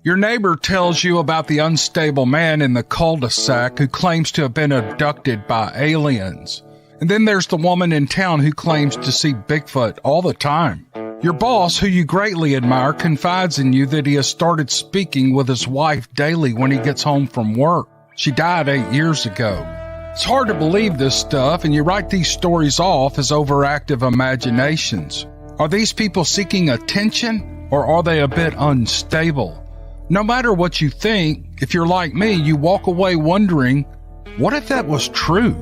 Your neighbor tells you about the unstable man in the cul-de-sac who claims to have been abducted by aliens. And then there's the woman in town who claims to see Bigfoot all the time. Your boss, who you greatly admire, confides in you that he has started speaking with his wife daily when he gets home from work. She died 8 years ago. It's hard to believe this stuff, and you write these stories off as overactive imaginations. Are these people seeking attention, or are they a bit unstable? No matter what you think, if you're like me, you walk away wondering, what if that was true?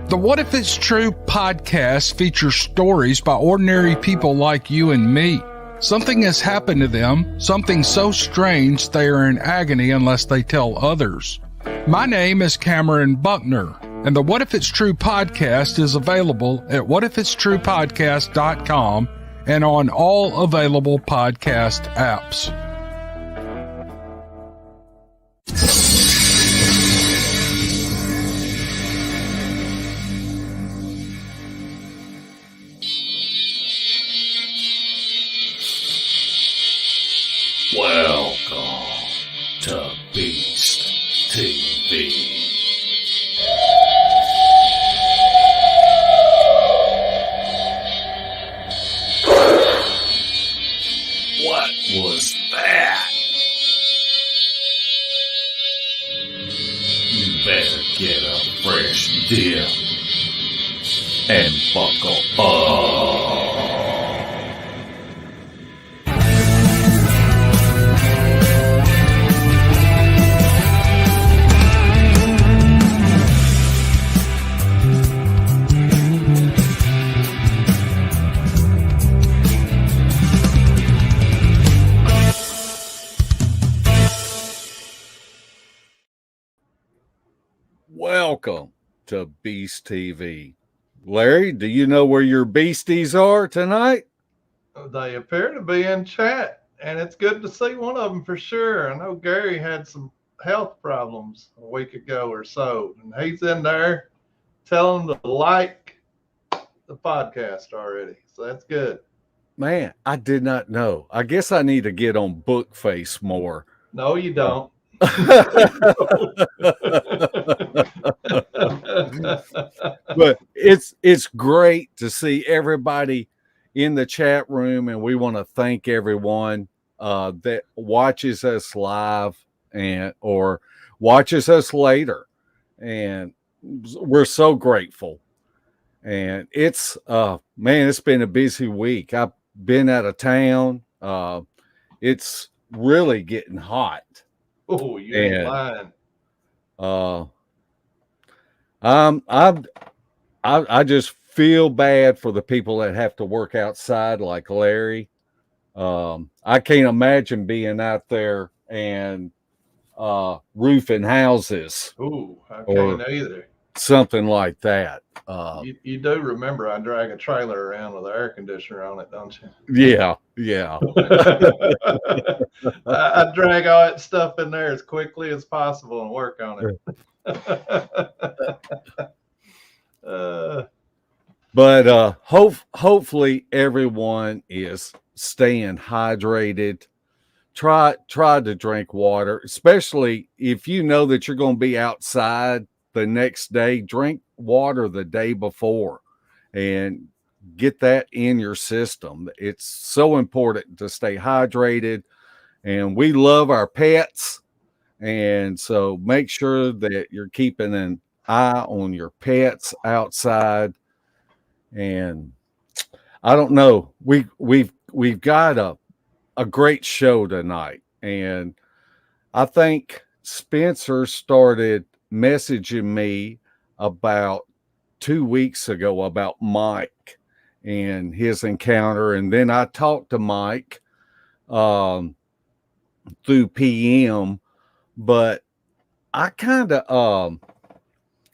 The What If It's True podcast features stories by ordinary people like you and me. Something has happened to them, something so strange they are in agony unless they tell others. My name is Cameron Buckner, and the What If It's True podcast is available at whatifitstruepodcast.com and on all available podcast apps. Welcome to Beast TV. What was that? You better get a fresh dip and buckle up. Welcome to Beast TV. Larry, do you know where your beasties are tonight? They appear to be in chat, and it's good to see one of them for sure. I know Gary had some health problems a week ago or so, and he's in there telling them to like the podcast already. So that's good. Man, I did not know. I guess I need to get on Bookface more. No, you don't. But it's great to see everybody in the chat room, and we want to thank everyone that watches us live and or watches us later, and we're so grateful. And it's man, it's been a busy week. I've been out of town. It's really getting hot. Oh, you ain't lying. I just feel bad for the people that have to work outside like Larry. I can't imagine being out there and roofing houses. Ooh, I can't either. Something like that. You do remember I drag a trailer around with an air conditioner on it, don't you? Yeah. I drag all that stuff in there as quickly as possible and work on it. But hopefully everyone is staying hydrated. Try to drink water, especially if you know that you're going to be outside the next day. Drink water the day before and get that in your system. It's so important to stay hydrated, and we love our pets, and so make sure that you're keeping an eye on your pets outside. And I don't know, we've got a great show tonight, and I think Spencer started messaging me about 2 weeks ago about Mike and his encounter, and then I talked to Mike through PM, but I kind of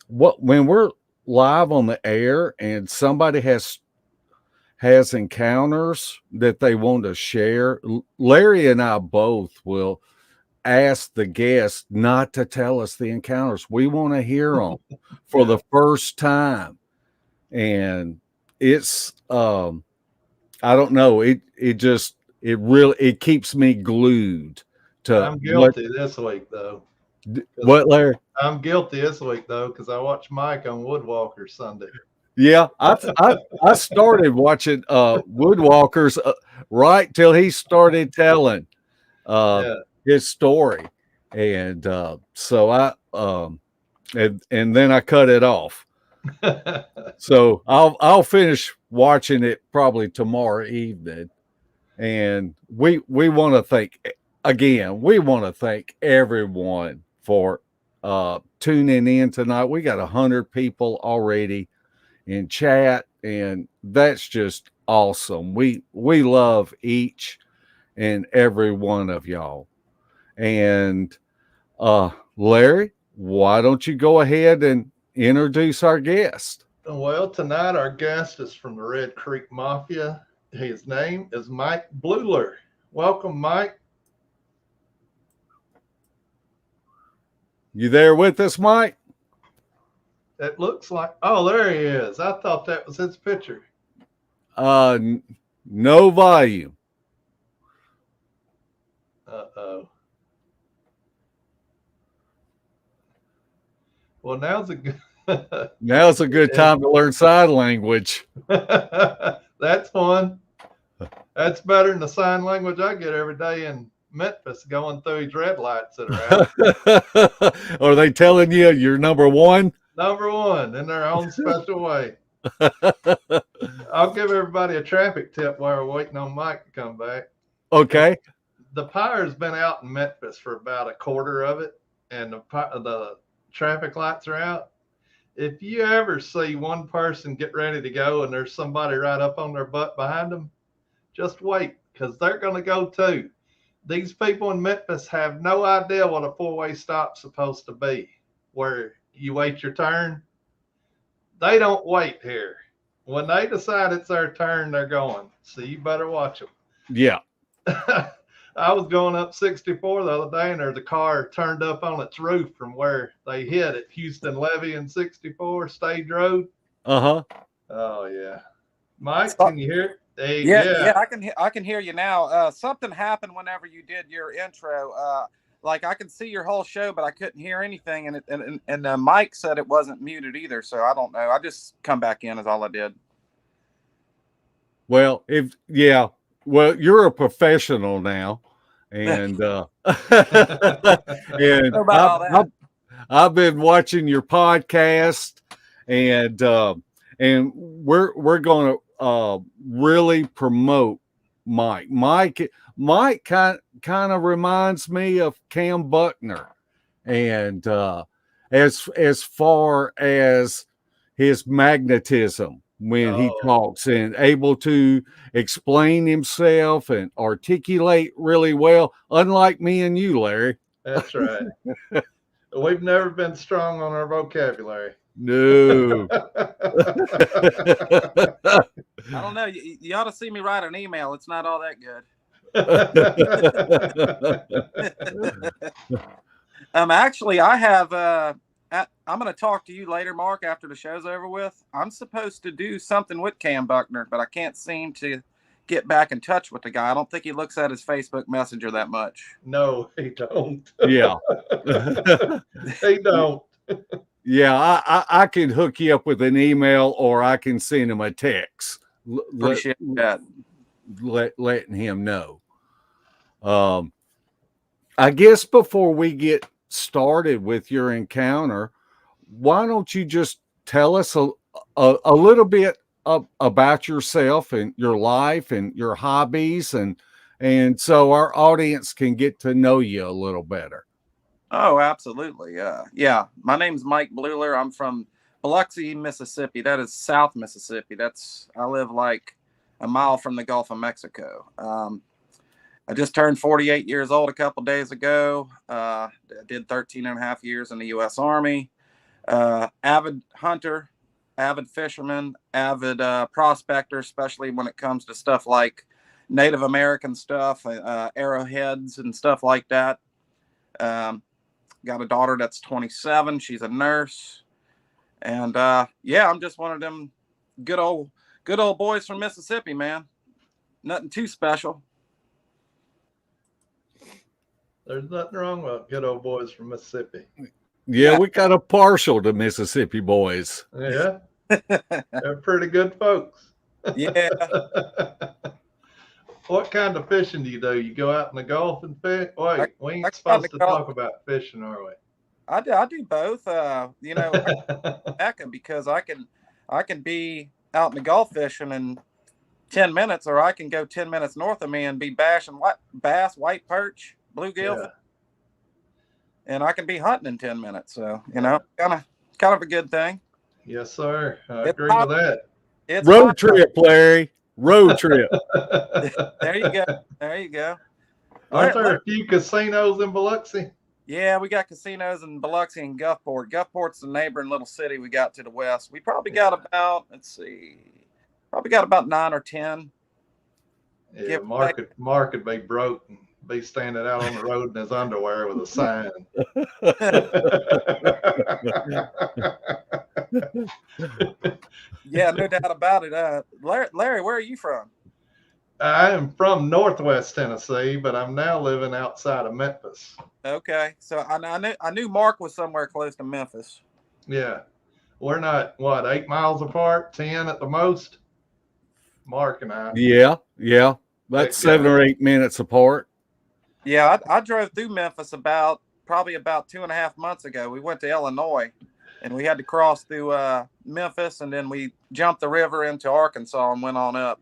when we're live on the air and somebody has encounters that they want to share, Larry and I both will ask the guest not to tell us the encounters. We want to hear them for the first time. And it's I don't know, it really keeps me glued to I'm guilty this week though. what, Larry? I'm guilty this week though because I watched Mike on Woodwalker Sunday. Yeah, I started watching Woodwalkers right till he started telling Yeah. his story, and so and then I cut it off. So I'll finish watching it probably tomorrow evening, and we want to thank everyone for tuning in tonight. We got 100 people already in chat, and that's just awesome. We love each and every one of y'all. And Larry, why don't you go ahead and introduce our guest? Well, tonight our guest is from the Red Creek Mafia. His name is Mike Bleuler. Welcome, Mike. You there with us, Mike? It looks like, oh, there he is. I thought that was his picture. No volume. Uh-oh. Well, now's a good time to learn sign language. That's fun. That's better than the sign language I get every day in Memphis going through these red lights that are out. Are they telling you you're number one? Number one in their own special way. I'll give everybody a traffic tip while we're waiting on Mike to come back. Okay. The power's been out in Memphis for about a quarter of it, and the traffic lights are out. If you ever see one person get ready to go and there's somebody right up on their butt behind them, just wait, because they're going to go too. These people in Memphis have no idea what a four-way stop's supposed to be, where you wait your turn. They don't wait here. When they decide it's their turn, they're going. So you better watch them. Yeah. I was going up 64 the other day, and there's a car turned up on its roof from where they hit at Houston Levee and 64 Stage Road. Uh-huh. Oh, yeah. Mike, can you hear it? Hey, yeah, I can hear you now. Something happened whenever you did your intro. Like I could see your whole show, but I couldn't hear anything, and Mike said it wasn't muted either. So I don't know. I just come back in is all I did. Well, you're a professional now, and and I've been watching your podcast, and we're going to really promote Mike. Mike kind of reminds me of Cam Buckner, and as far as his magnetism when he talks and able to explain himself and articulate really well, unlike me and you, Larry. That's right. We've never been strong on our vocabulary. No. I don't know. You ought to see me write an email. It's not all that good. Actually, I have I'm going to talk to you later, Mark, after the show's over with. I'm supposed to do something with Cam Buckner, but I can't seem to get back in touch with the guy. I don't think he looks at his Facebook Messenger that much. No, he don't. Yeah. He don't. Yeah, I can hook you up with an email, or I can send him a text. Appreciate that. Letting him know. I guess before we get started with your encounter, why don't you just tell us a little bit about yourself and your life and your hobbies, and so our audience can get to know you a little better. Oh, absolutely. Yeah. My name's Mike Bleuler. I'm from Biloxi, Mississippi. That is South Mississippi. I live like a mile from the Gulf of Mexico. I just turned 48 years old a couple days ago. I did 13 and a half years in the U.S. Army. Avid hunter, avid fisherman, avid prospector, especially when it comes to stuff like Native American stuff, arrowheads and stuff like that. Got a daughter that's 27. She's a nurse. And I'm just one of them good old boys from Mississippi, man. Nothing too special. There's nothing wrong with good old boys from Mississippi. Yeah, we got a partial to Mississippi boys. Yeah, they're pretty good folks. Yeah. What kind of fishing do? You go out in the Gulf and fish? Wait, we ain't I supposed to talk about fishing, are we? I do both. You know, because I can be out in the Gulf fishing in 10 minutes, or I can go 10 minutes north of me and be bashing bass, white perch, bluegill, and I can be hunting in 10 minutes. So, you know, kind of a good thing. Yes, sir. I agree with that. It's road trip, Larry. Road trip. There you go. There you go. Aren't there a few casinos in Biloxi? Yeah, we got casinos in Biloxi and Gulfport. Gulfport's the neighboring little city we got to the west. We probably got about, probably got about 9 or 10. Yeah, Mark would be broke and be standing out on the road in his underwear with a sign. Yeah, no doubt about it. Larry, where are you from? I am from Northwest Tennessee, but I'm now living outside of Memphis. Okay, so I knew Mark was somewhere close to Memphis. Yeah, we're not 8 miles apart, 10 at the most. Mark and I. Yeah, that's 7 or 8 minutes apart. Yeah, I drove through Memphis probably about 2.5 months ago. We went to Illinois, and we had to cross through Memphis, and then we jumped the river into Arkansas and went on up.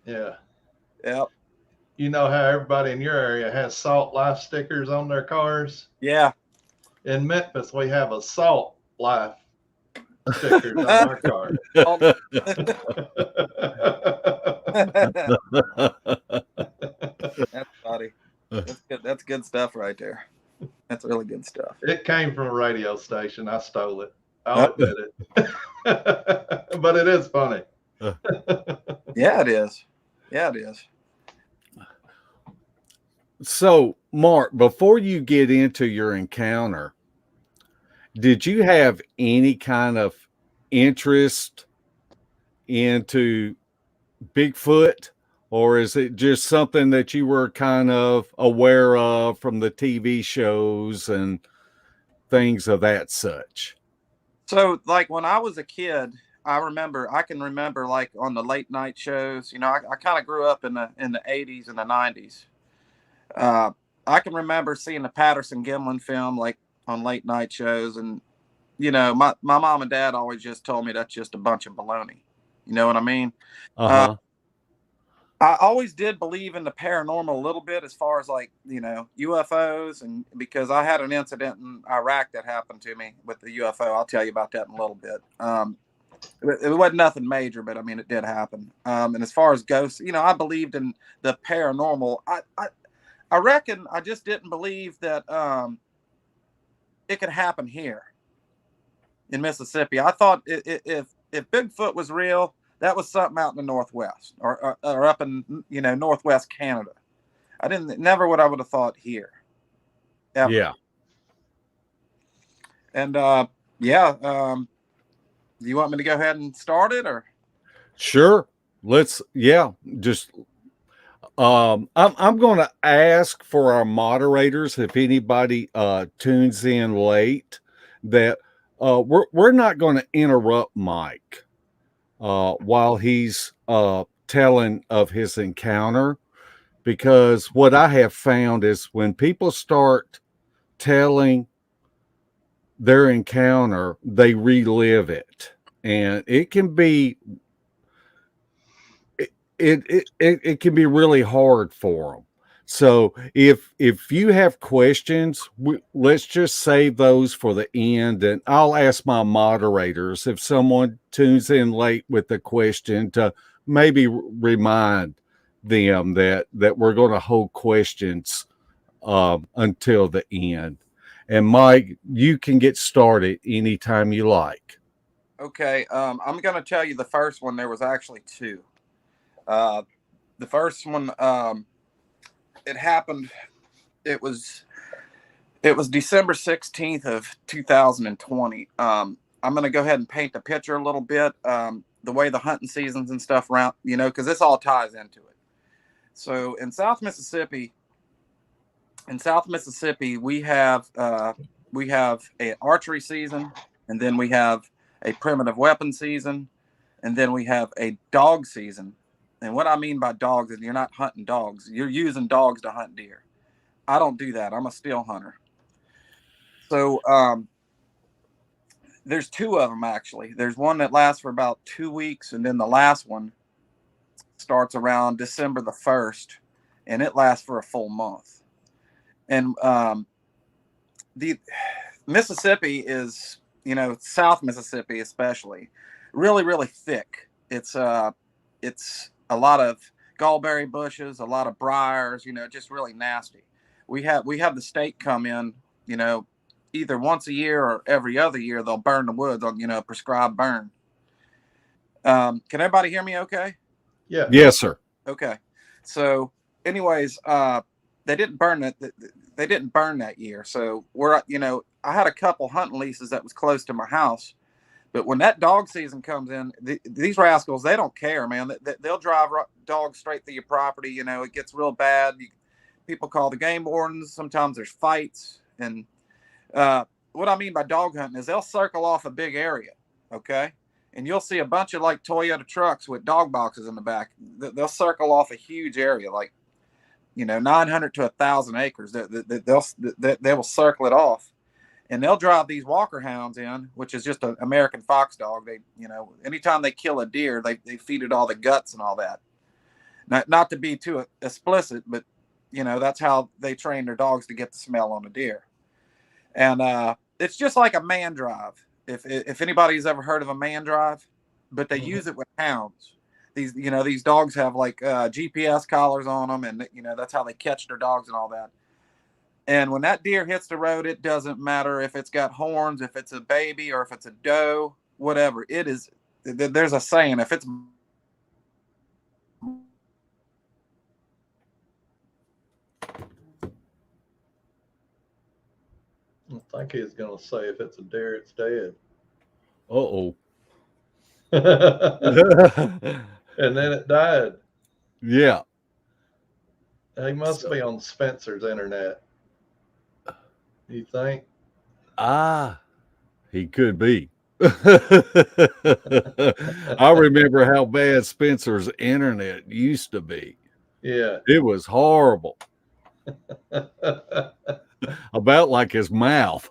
Yeah. Yep. You know how everybody in your area has salt life stickers on their cars? Yeah. In Memphis, we have a salt life stickers on our car. That's funny. That's good. That's good stuff right there. That's really good stuff. It came from a radio station. I stole it. I'll admit it. But it is funny. Yeah, it is. Yeah, it is. So, Mark, before you get into your encounter, did you have any kind of interest into Bigfoot, or is it just something that you were kind of aware of from the TV shows and things of that such? So, like when I was a kid, I can remember like on the late night shows. You know, I kind of grew up in the 80s and the 90s. I can remember seeing the Patterson Gimlin film like on late night shows, and you know, my mom and dad always just told me that's just a bunch of baloney. You know what I mean? I always did believe in the paranormal a little bit, as far as like, you know, UFOs, and because I had an incident in Iraq that happened to me with the UFO. I'll tell you about that in a little bit. It wasn't nothing major, but I mean, it did happen. And as far as ghosts, you know, I believed in the paranormal. I reckon I just didn't believe that it could happen here in Mississippi. I thought if Bigfoot was real, that was something out in the Northwest or up in, you know, Northwest Canada. Never what I would have thought here. Ever. Yeah. And do you want me to go ahead and start it, or? Sure. I'm going to ask for our moderators, if anybody tunes in late, that we're not going to interrupt Mike while he's telling of his encounter, because what I have found is when people start telling their encounter, they relive it, and it can be it can be really hard for them. So if you have questions, let's just save those for the end, and I'll ask my moderators, if someone tunes in late with a question, to maybe remind them that we're going to hold questions until the end. And Mike, you can get started anytime you like. Okay, I'm going to tell you the first one. There was actually two. The first one, it happened. It was December 16th of 2020. I'm going to go ahead and paint the picture a little bit. The way the hunting seasons and stuff around, you know, because this all ties into it. So in South Mississippi, in South Mississippi, we have a archery season, and then we have a primitive weapon season, and then we have a dog season. And what I mean by dogs is you're not hunting dogs; you're using dogs to hunt deer. I don't do that. I'm a still hunter. So there's two of them actually. There's one that lasts for about 2 weeks, and then the last one starts around December the 1st, and it lasts for a full month. And the Mississippi is, South Mississippi especially, really, really thick. It's a lot of gallberry bushes, a lot of briars, just really nasty. We have the state come in, either once a year or every other year. They'll burn the woods on, prescribed burn. Can everybody hear me okay? Yeah. Yes, sir. Okay. So anyways, they didn't burn it. They didn't burn that year. So I had a couple hunting leases that was close to my house, but when that dog season comes in, these rascals, they don't care, man. They'll drive dogs straight through your property. It gets real bad. People call the game wardens. Sometimes there's fights. And what I mean by dog hunting is they'll circle off a big area. Okay. And you'll see a bunch of like Toyota trucks with dog boxes in the back. They'll circle off a huge area, like 900 to 1,000 acres. They will circle it off, and they'll drive these walker hounds in, which is just an American fox dog. They, anytime they kill a deer, they feed it all the guts and all that. Not to be too explicit, but that's how they train their dogs to get the smell on a deer. And it's just like a man drive. If anybody's ever heard of a man drive, but they use it with hounds. These dogs have like GPS collars on them, and that's how they catch their dogs and all that. And when that deer hits the road, it doesn't matter if it's got horns, if it's a baby, or if it's a doe, whatever it is. There's a saying: if it's I think he's going to say if it's a deer, it's dead. Uh-oh. And then it died. Yeah. He must be on Spencer's internet. You think? He could be. I remember how bad Spencer's internet used to be. Yeah. It was horrible. About like his mouth.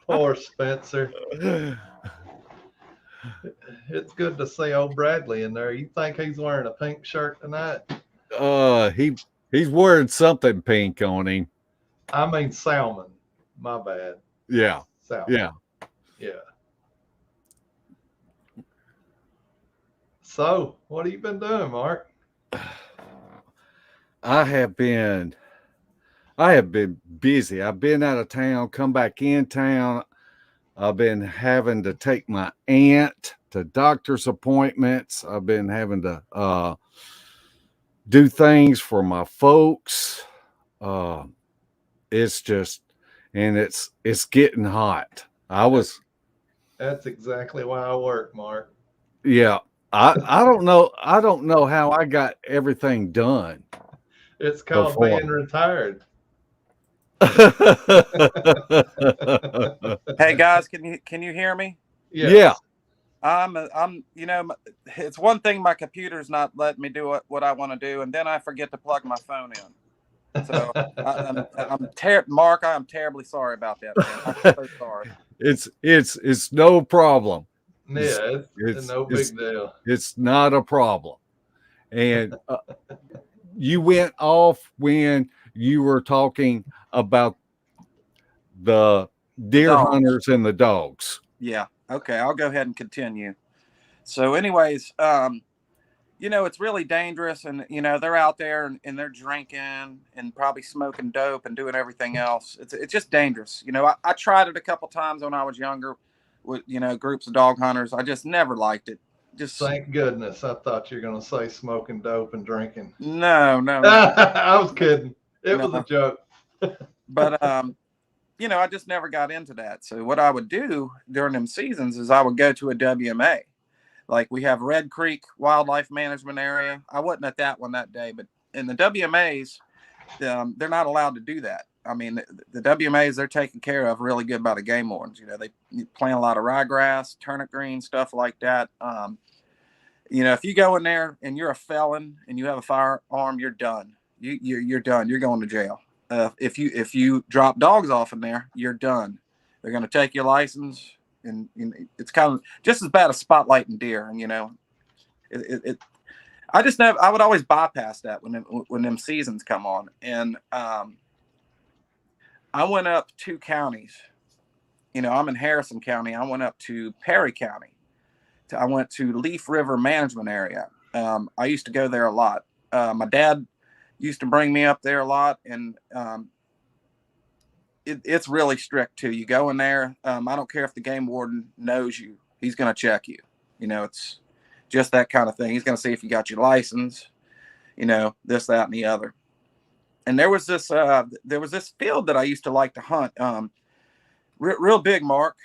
Poor Spencer. It's good to see old Bradley in there. You think he's wearing a pink shirt tonight? He's wearing something pink on him. I mean salmon. My bad. Yeah. Salmon. Yeah. So, what have you been doing, Mark? I have been busy. I've been out of town, come back in town. I've been having to take my aunt to doctor's appointments. I've been having to do things for my folks. It's just, and it's getting hot. That's exactly why I work, Mark. Yeah. I don't know how I got everything done. It's called being retired. Hey guys, can you hear me? Yeah. I'm it's one thing my computer's not letting me do what I want to do, and then I forget to plug my phone in. So Mark, I am terribly sorry about that, man. I'm so sorry. It's no problem. Yeah, it's no big deal. It's not a problem. And you went off when you were talking about the deer hunters and the dogs. Yeah. Okay. I'll go ahead and continue. So anyways, it's really dangerous, and, they're out there and they're drinking and probably smoking dope and doing everything else. It's just dangerous. I tried it a couple times when I was younger with, groups of dog hunters. I just never liked it. Just thank goodness. I thought you were going to say smoking dope and drinking. No. I was kidding. It was a joke. But, I just never got into that. So what I would do during them seasons is I would go to a WMA. Like we have Red Creek Wildlife Management Area. I wasn't at that one that day, but in the WMAs, they're not allowed to do that. I mean, the WMAs, they're taken care of really good by the game wardens. You know, they plant a lot of ryegrass, turnip green, stuff like that. You know, if you go in there and you're a felon and you have a firearm, you're done. You're done. You're going to jail. If you drop dogs off in there, you're done. They're going to take your license, and it's kind of just as bad as spotlighting deer. And you know, I just never. I would always bypass that when them seasons come on. And I went up 2 counties. You know, I'm in Harrison County. I went up to Perry County. I went to Leaf River Management Area. I used to go there a lot. My dad used to bring me up there a lot, and it's really strict too. You go in there. I don't care if the game warden knows you; he's going to check you. You know, it's just that kind of thing. He's going to see if you got your license. You know, this, that, and the other. And there was this field that I used to like to hunt. Real big, Mark.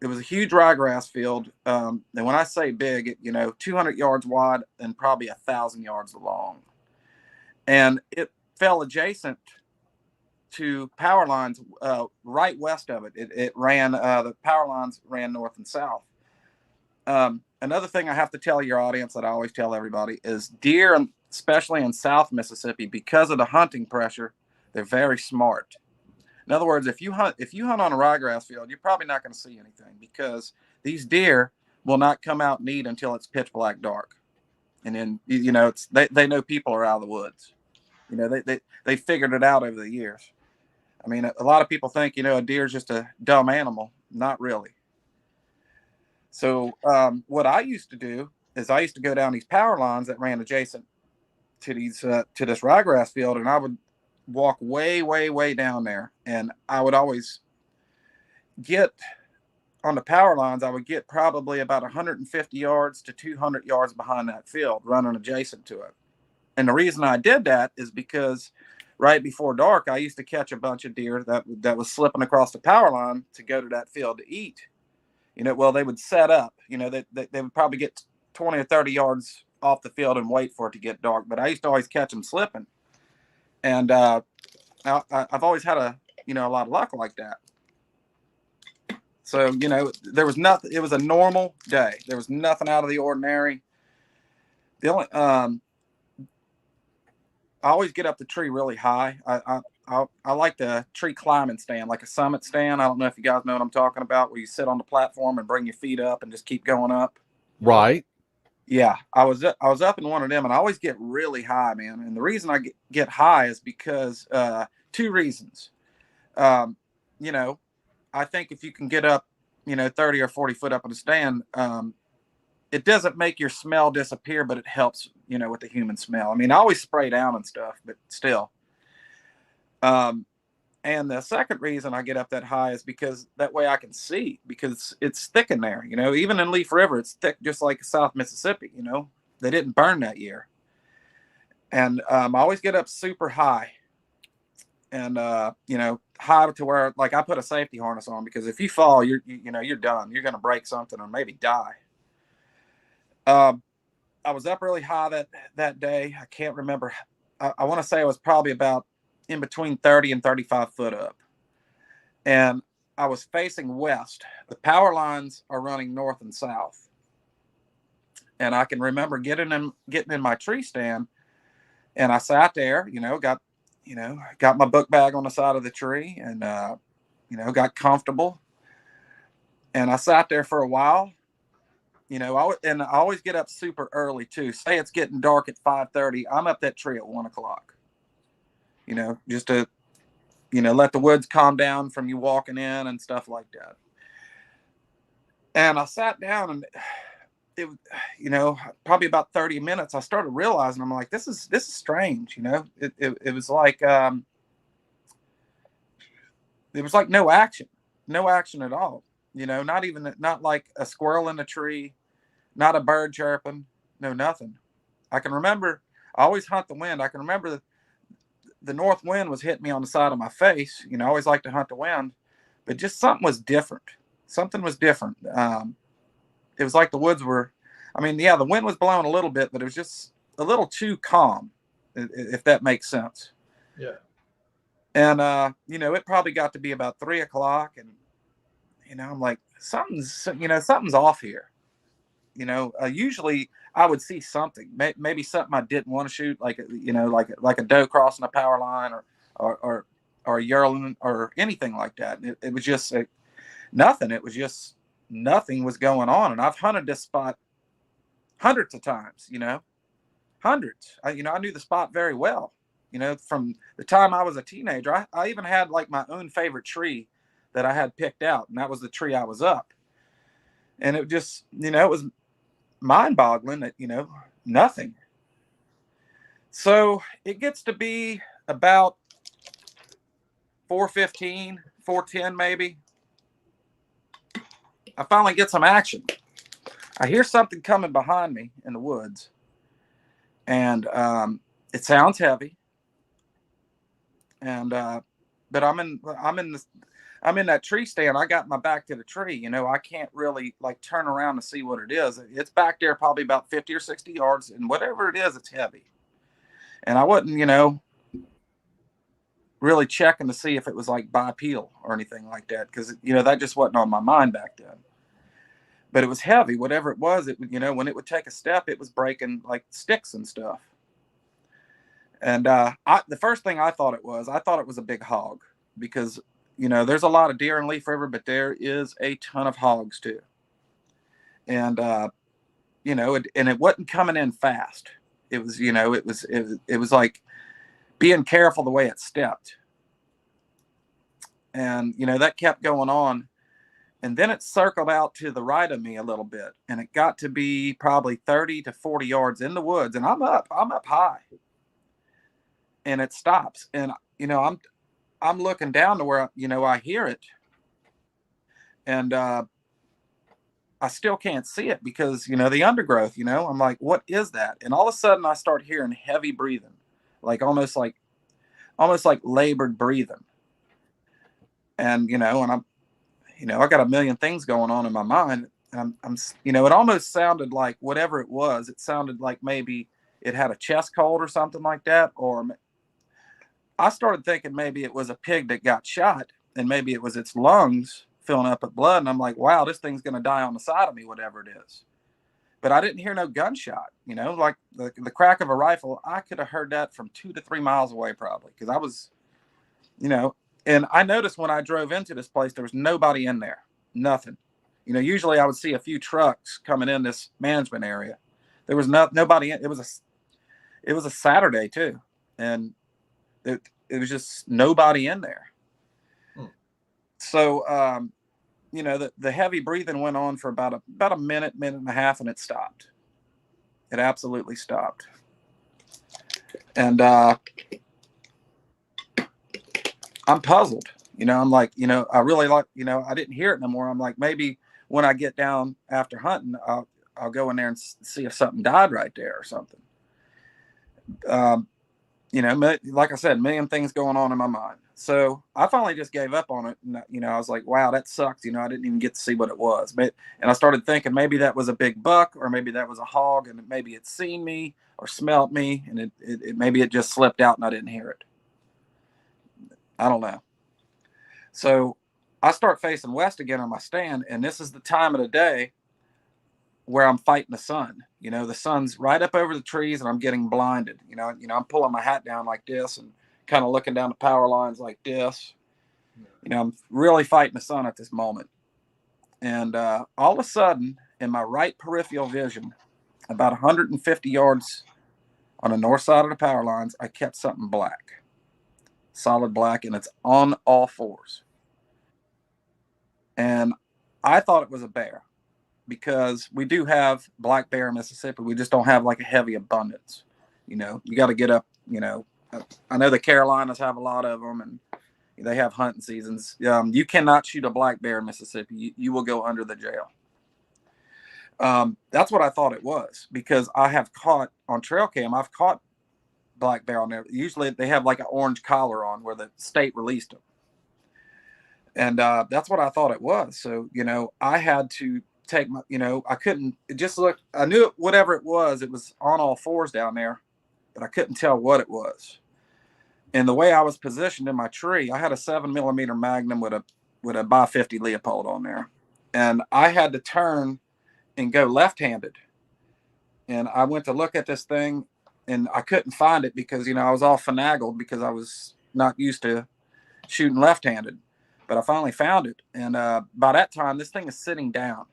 It was a huge ryegrass field. And when I say big, you know, 200 yards wide and probably 1,000 yards long. And it fell adjacent to power lines right west of it. It ran, the power lines ran north and south. Another thing I have to tell your audience that I always tell everybody is deer, especially in South Mississippi, because of the hunting pressure, they're very smart. In other words, if you hunt on a ryegrass field, you're probably not going to see anything because these deer will not come out and eat until it's pitch black dark. And then, you know, they know people are out of the woods. You know, they figured it out over the years. I mean, a lot of people think, you know, a deer is just a dumb animal. Not really. So what I used to do is I used to go down these power lines that ran adjacent to these to this ryegrass field, and I would walk way down there, and I would always get on the power lines. I would get probably about 150 yards to 200 yards behind that field running adjacent to it. And the reason I did that is because right before dark, I used to catch a bunch of deer that was slipping across the power line to go to that field to eat. You know, well, they would set up, you know, they would probably get 20 or 30 yards off the field and wait for it to get dark. But I used to always catch them slipping. And I've always had a lot of luck like that. So, you know, there was nothing. It was a normal day. There was nothing out of the ordinary. The only I always get up the tree really high. I like the tree climbing stand, like a summit stand. I don't know if you guys know what I'm talking about, where you sit on the platform and bring your feet up and just keep going up. Right. Yeah, I was up in one of them, and I always get really high, man. And the reason I get high is because 2 reasons. You know, I think if you can get up, you know, 30 or 40 foot up in a stand, it doesn't make your smell disappear, but it helps, you know, with the human smell. I mean, I always spray down and stuff, but still. And the second reason I get up that high is because that way I can see, because it's thick in there. You know, even in Leaf River, it's thick just like South Mississippi. You know, they didn't burn that year. And I always get up super high, and you know, high to where like I put a safety harness on, because if you fall, you're done. You're going to break something or maybe die. I was up really high that day. I can't remember. I want to say it was probably about in between 30 and 35 foot up. And I was facing west. The power lines are running north and south. And I can remember getting in my tree stand, and I sat there, got my book bag on the side of the tree, and, got comfortable. And I sat there for a while, and I always get up super early too. Say it's getting dark at 5:30. I'm up that tree at 1:00. Just to, let the woods calm down from you walking in and stuff like that. And I sat down, and it, probably about 30 minutes, I started realizing, I'm like, this is strange. It was like, it was like no action at all. Not like a squirrel in a tree, not a bird chirping, no, nothing. I can remember, I always hunt the wind. I can remember that the north wind was hitting me on the side of my face. I always like to hunt the wind, but just something was different. Something was different. It was like the woods were, the wind was blowing a little bit, but it was just a little too calm. if that makes sense. Yeah. And, it probably got to be about 3 o'clock, and, I'm like, something's off here. Usually I would see something, maybe something I didn't want to shoot, like, like a doe crossing a power line, or a yearling or anything like that. It was just nothing. It was just nothing was going on. And I've hunted this spot hundreds of times, hundreds. I knew the spot very well, from the time I was a teenager. I even had like my own favorite tree that I had picked out, and that was the tree I was up. And it just, it was mind boggling that, nothing. So it gets to be about 4:15, 4:10 maybe. I finally get some action. I hear something coming behind me in the woods, and it sounds heavy. And but I'm in that tree stand. I got my back to the tree. I can't really like turn around to see what it is. It's back there probably about 50 or 60 yards, and whatever it is, it's heavy. And I wasn't, really checking to see if it was like bipedal or anything like that, because that just wasn't on my mind back then. But it was heavy, whatever it was. It when it would take a step, it was breaking like sticks and stuff. And the first thing I thought it was a big hog, because there's a lot of deer in Leaf River, but there is a ton of hogs too. And and it wasn't coming in fast. It was it was like being careful the way it stepped. And that kept going on. And then it circled out to the right of me a little bit, and it got to be probably 30 to 40 yards in the woods, and I'm up high. And it stops, and I'm looking down to where I hear it, and I still can't see it because the undergrowth. I'm like, what is that? And all of a sudden I start hearing heavy breathing, like almost like labored breathing. And and I'm I got a million things going on in my mind. And I'm it almost sounded like whatever it was. It sounded like maybe it had a chest cold or something like that. Or I started thinking maybe it was a pig that got shot, and maybe it was its lungs filling up with blood. And I'm like, wow, this thing's going to die on the side of me, whatever it is. But I didn't hear no gunshot, like the crack of a rifle. I could have heard that from 2 to 3 miles away, probably, because I was, and I noticed when I drove into this place, there was nobody in there, nothing. Usually I would see a few trucks coming in this management area. There was nobody in. It was a Saturday too, and it was just nobody in there. So, the heavy breathing went on for about a minute and a half, and it stopped. It absolutely stopped. And I'm puzzled. I'm like, I really like, I didn't hear it no more. I'm like, maybe when I get down after hunting, I'll go in there and see if something died right there or something. Like I said, a million things going on in my mind. So I finally just gave up on it. And, I was like, wow, that sucked. I didn't even get to see what it was. And I started thinking maybe that was a big buck, or maybe that was a hog, and maybe it seen me or smelt me, and maybe it just slipped out and I didn't hear it. I don't know. So I start facing west again on my stand, and this is the time of the day where I'm fighting the sun. The sun's right up over the trees, and I'm getting blinded. I'm pulling my hat down like this and kind of looking down the power lines like this. I'm really fighting the sun at this moment. And all of a sudden, in my right peripheral vision, about 150 yards on the north side of the power lines, I kept something black, solid black, and it's on all fours. And I thought it was a bear, because we do have black bear in Mississippi. We just don't have like a heavy abundance. You got to get up, I know the Carolinas have a lot of them, and they have hunting seasons. You cannot shoot a black bear in Mississippi. You will go under the jail. That's what I thought it was, because I have caught on trail cam. I've caught black bear on there. Usually they have like an orange collar on where the state released them. And that's what I thought it was. So, I had to take my, I couldn't just look. I knew it, whatever it was on all fours down there. but I couldn't tell what it was. And the way I was positioned in my tree, I had a 7mm Magnum with a by 50 Leopold on there, and I had to turn and go left-handed. And I went to look at this thing, and I couldn't find it because, you know, I was all finagled because I was not used to shooting left-handed. But I finally found it, and by that time, this thing is sitting down.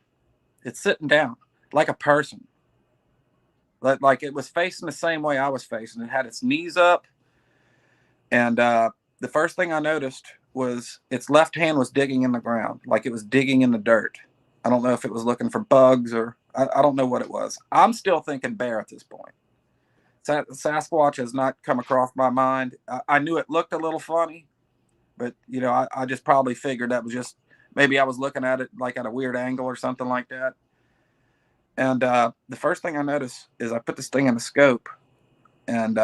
It's sitting down like a person. Like it was facing the same way I was facing. It had its knees up, and the first thing I noticed was its left hand was digging in the ground, like it was digging in the dirt. I don't know if it was looking for bugs or I don't know what it was. I'm still thinking bear at this point. Sasquatch has not come across my mind. I knew it looked a little funny, but you know, I just probably figured that was just maybe I was looking at it like at a weird angle or something like that. And the first thing I noticed is I put this thing in the scope, and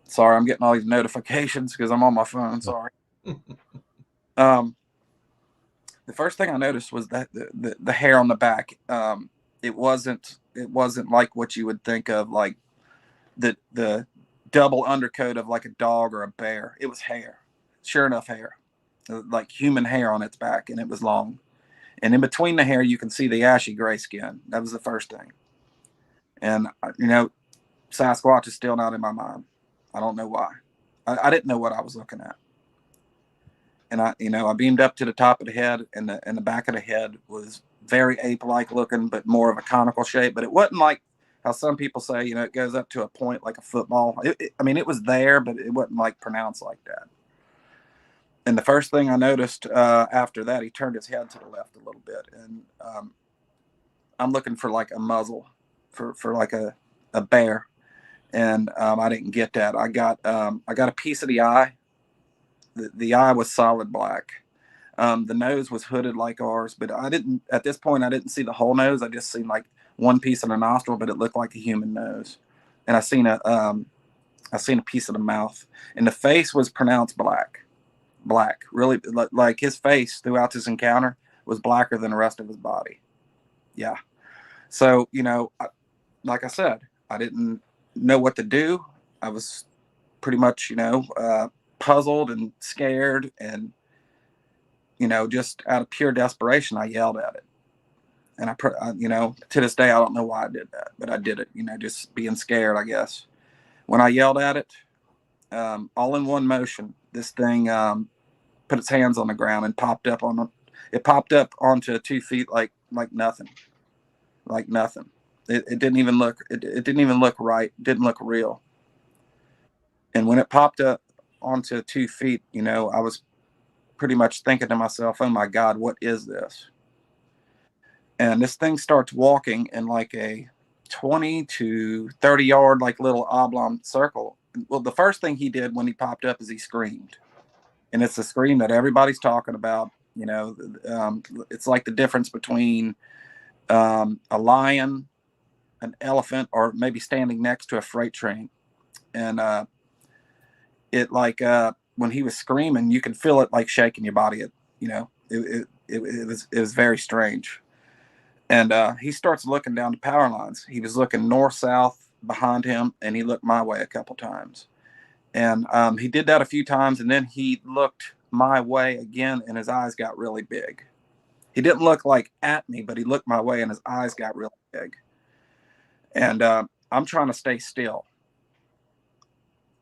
sorry, I'm getting all these notifications because I'm on my phone. Sorry. The first thing I noticed was that the hair on the back. It wasn't like what you would think of, like the double undercoat of like a dog or a bear. It was hair, sure enough, hair, like human hair on its back, and it was long. And in between the hair, you can see the ashy gray skin. That was the first thing. And you know, Sasquatch is still not in my mind. I don't know why. I didn't know what I was looking at. And I beamed up to the top of the head, and the back of the head was very ape-like looking, but more of a conical shape. But it wasn't like how some people say, you know, it goes up to a point like a football. I mean, it was there, but it wasn't like pronounced like that. And the first thing I noticed after that, he turned his head to the left a little bit, and I'm looking for like a muzzle for like a bear, and I didn't get that. I got a piece of the eye. The eye was solid black. The nose was hooded like ours, but at this point, I didn't see the whole nose. I just seen like one piece of the nostril, but it looked like a human nose. And I seen a piece of the mouth, and the face was pronounced black, really, like his face throughout this encounter was blacker than the rest of his body. Yeah. So, you know, like I said, I didn't know what to do. I was pretty much, you know, puzzled and scared, and you know, just out of pure desperation, I yelled at it. And I you know, to this day, I don't know why I did that, but I did it, you know, just being scared, I guess. When I yelled at it, all in one motion, this thing put its hands on the ground and popped up onto 2 feet like nothing. It didn't even look right. It didn't look real. And when it popped up onto 2 feet, you know, I was pretty much thinking to myself, oh my God, what is this? And this thing starts walking in like a 20 to 30 yard, like little oblong circle. Well, the first thing he did when he popped up is he screamed. And it's the scream that everybody's talking about. You know, it's like the difference between a lion, an elephant, or maybe standing next to a freight train. And it like when he was screaming, you could feel it like shaking your body. It was very strange. And he starts looking down the power lines. He was looking north, south behind him, and he looked my way a couple times. And he did that a few times, and then he looked my way again, and his eyes got really big. He didn't look like at me, but he looked my way, and his eyes got really big. And I'm trying to stay still.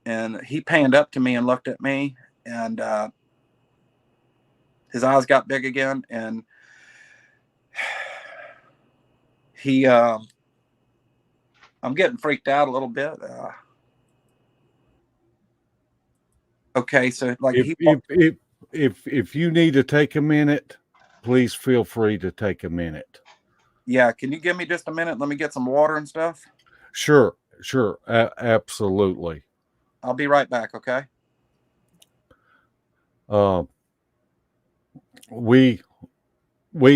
And he panned up to me and looked at me, and his eyes got big again, and he I'm getting freaked out a little bit. Okay, so like if you need to take a minute, please feel free to take a minute. Yeah, can you give me just a minute? Let me get some water and stuff. Sure, absolutely. I'll be right back. Okay. We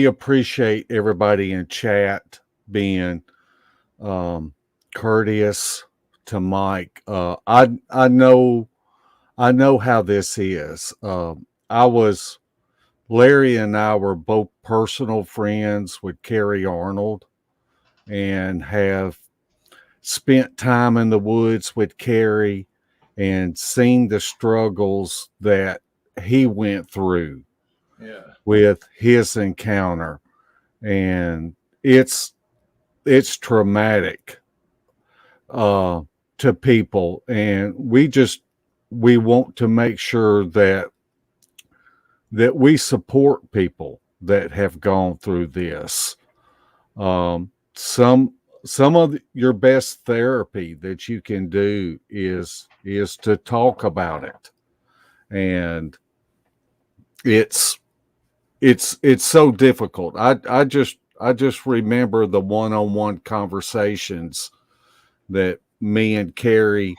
appreciate everybody in chat being courteous to Mike. I know how this is. Larry and I were both personal friends with Carrie Arnold, and have spent time in the woods with Carrie and seen the struggles that he went through Yeah. with his encounter. And it's traumatic to people. And we want to make sure that we support people that have gone through this. Some of your best therapy that you can do is to talk about it, and it's so difficult. I just remember the one-on-one conversations that me and Carrie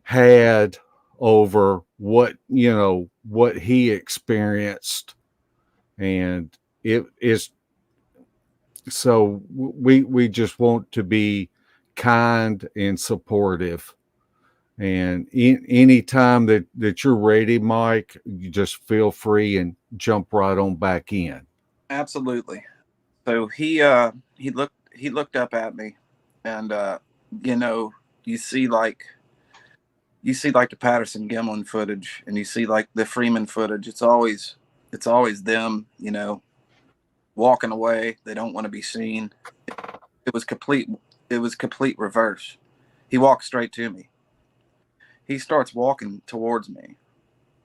had over what he experienced, and it is so we just want to be kind and supportive. And any time that you're ready, Mike, you just feel free and jump right on back in. Absolutely. So he looked up at me, and you know, you see like the Patterson Gimlin footage, and you see like the Freeman footage. It's always them, you know, walking away. They don't want to be seen. It was complete. It was complete reverse. He walked straight to me. He starts walking towards me,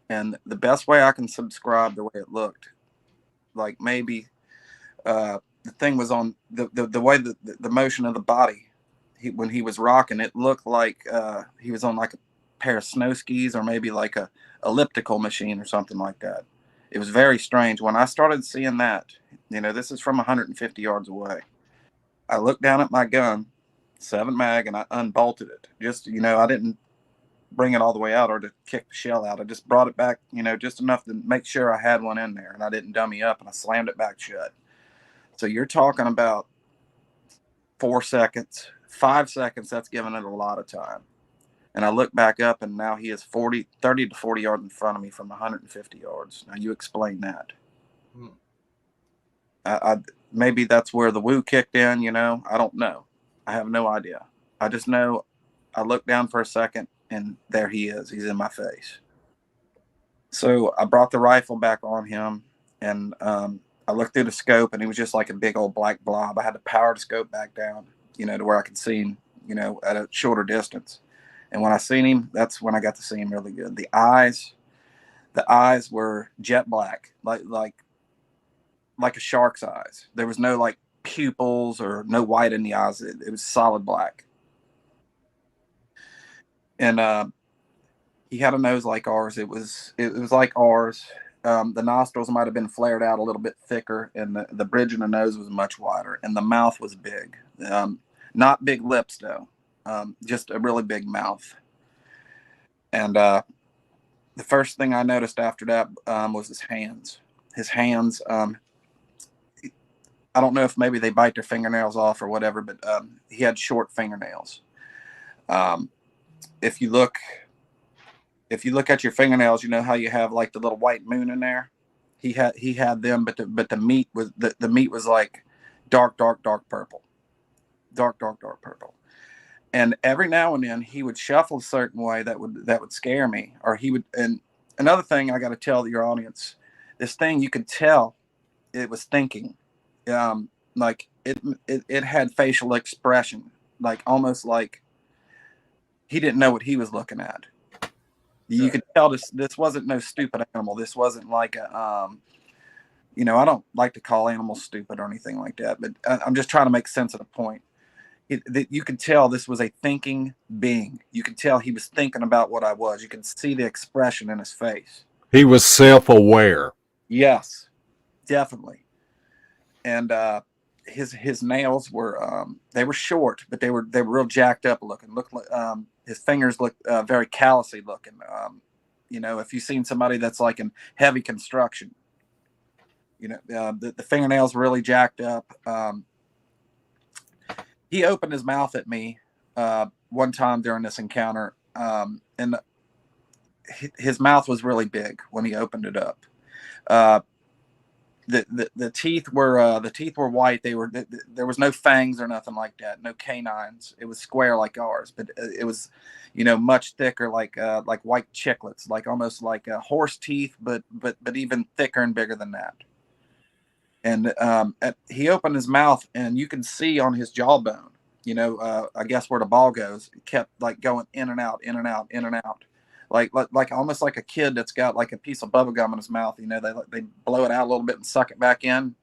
and the best way I can subscribe the way it looked, like maybe the thing was on the way the motion of the body. When he was rocking, it looked like he was on like a pair of snow skis, or maybe like a elliptical machine or something like that. It was very strange. When I started seeing that, you know, this is from 150 yards away. I looked down at my gun, 7 mag, and I unbolted it. Just, you know, I didn't bring it all the way out or to kick the shell out. I just brought it back, you know, just enough to make sure I had one in there, and I didn't dummy up, and I slammed it back shut. So you're talking about 4 seconds, 5 seconds. That's giving it a lot of time. And I look back up, and now he is 30 to 40 yards in front of me from 150 yards. Now you explain that. I maybe that's where the woo kicked in, you know. I don't know. I have no idea. I just know I looked down for a second, and there he is. He's in my face. So I brought the rifle back on him, and I looked through the scope, and he was just like a big old black blob. I had to power the scope back down, you know, to where I could see him, you know, at a shorter distance. And when I seen him, that's when I got to see him really good. The eyes were jet black, like a shark's eyes. There was no like pupils or no white in the eyes. It was solid black. And he had a nose like ours. It was like ours. The nostrils might have been flared out a little bit thicker, and the bridge of the nose was much wider, and the mouth was big. Not big lips though, just a really big mouth. And the first thing I noticed after that was his hands. His hands. I don't know if maybe they bite their fingernails off or whatever, but he had short fingernails. If you look at your fingernails, you know how you have like the little white moon in there. He had them, but the meat was the meat was like dark purple, dark purple. And every now and then he would shuffle a certain way that would scare me, or he would. And another thing I got to tell your audience, this thing you could tell it was thinking. Like it had facial expression, like almost like he didn't know what he was looking at. You could tell this wasn't no stupid animal. This wasn't like a, you know, I don't like to call animals stupid or anything like that, but I'm just trying to make sense of the point. You could tell this was a thinking being. You could tell he was thinking about what I was. You could see the expression in his face. He was self-aware. Yes, definitely. And his nails were they were short, but they were real jacked up looking. Looked like his fingers looked very callousy looking. You know, if you've seen somebody that's like in heavy construction, you know, the fingernails were really jacked up. He opened his mouth at me one time during this encounter, and his mouth was really big when he opened it up. the teeth were white. There was no fangs or nothing like that. No canines. It was square like ours, but it was, much thicker, like white chiclets, like almost like horse teeth, but even thicker and bigger than that. And he opened his mouth, and you can see on his jawbone, I guess where the ball goes, it kept like going in and out, in and out, in and out. Like almost like a kid that's got like a piece of bubble gum in his mouth. They blow it out a little bit and suck it back in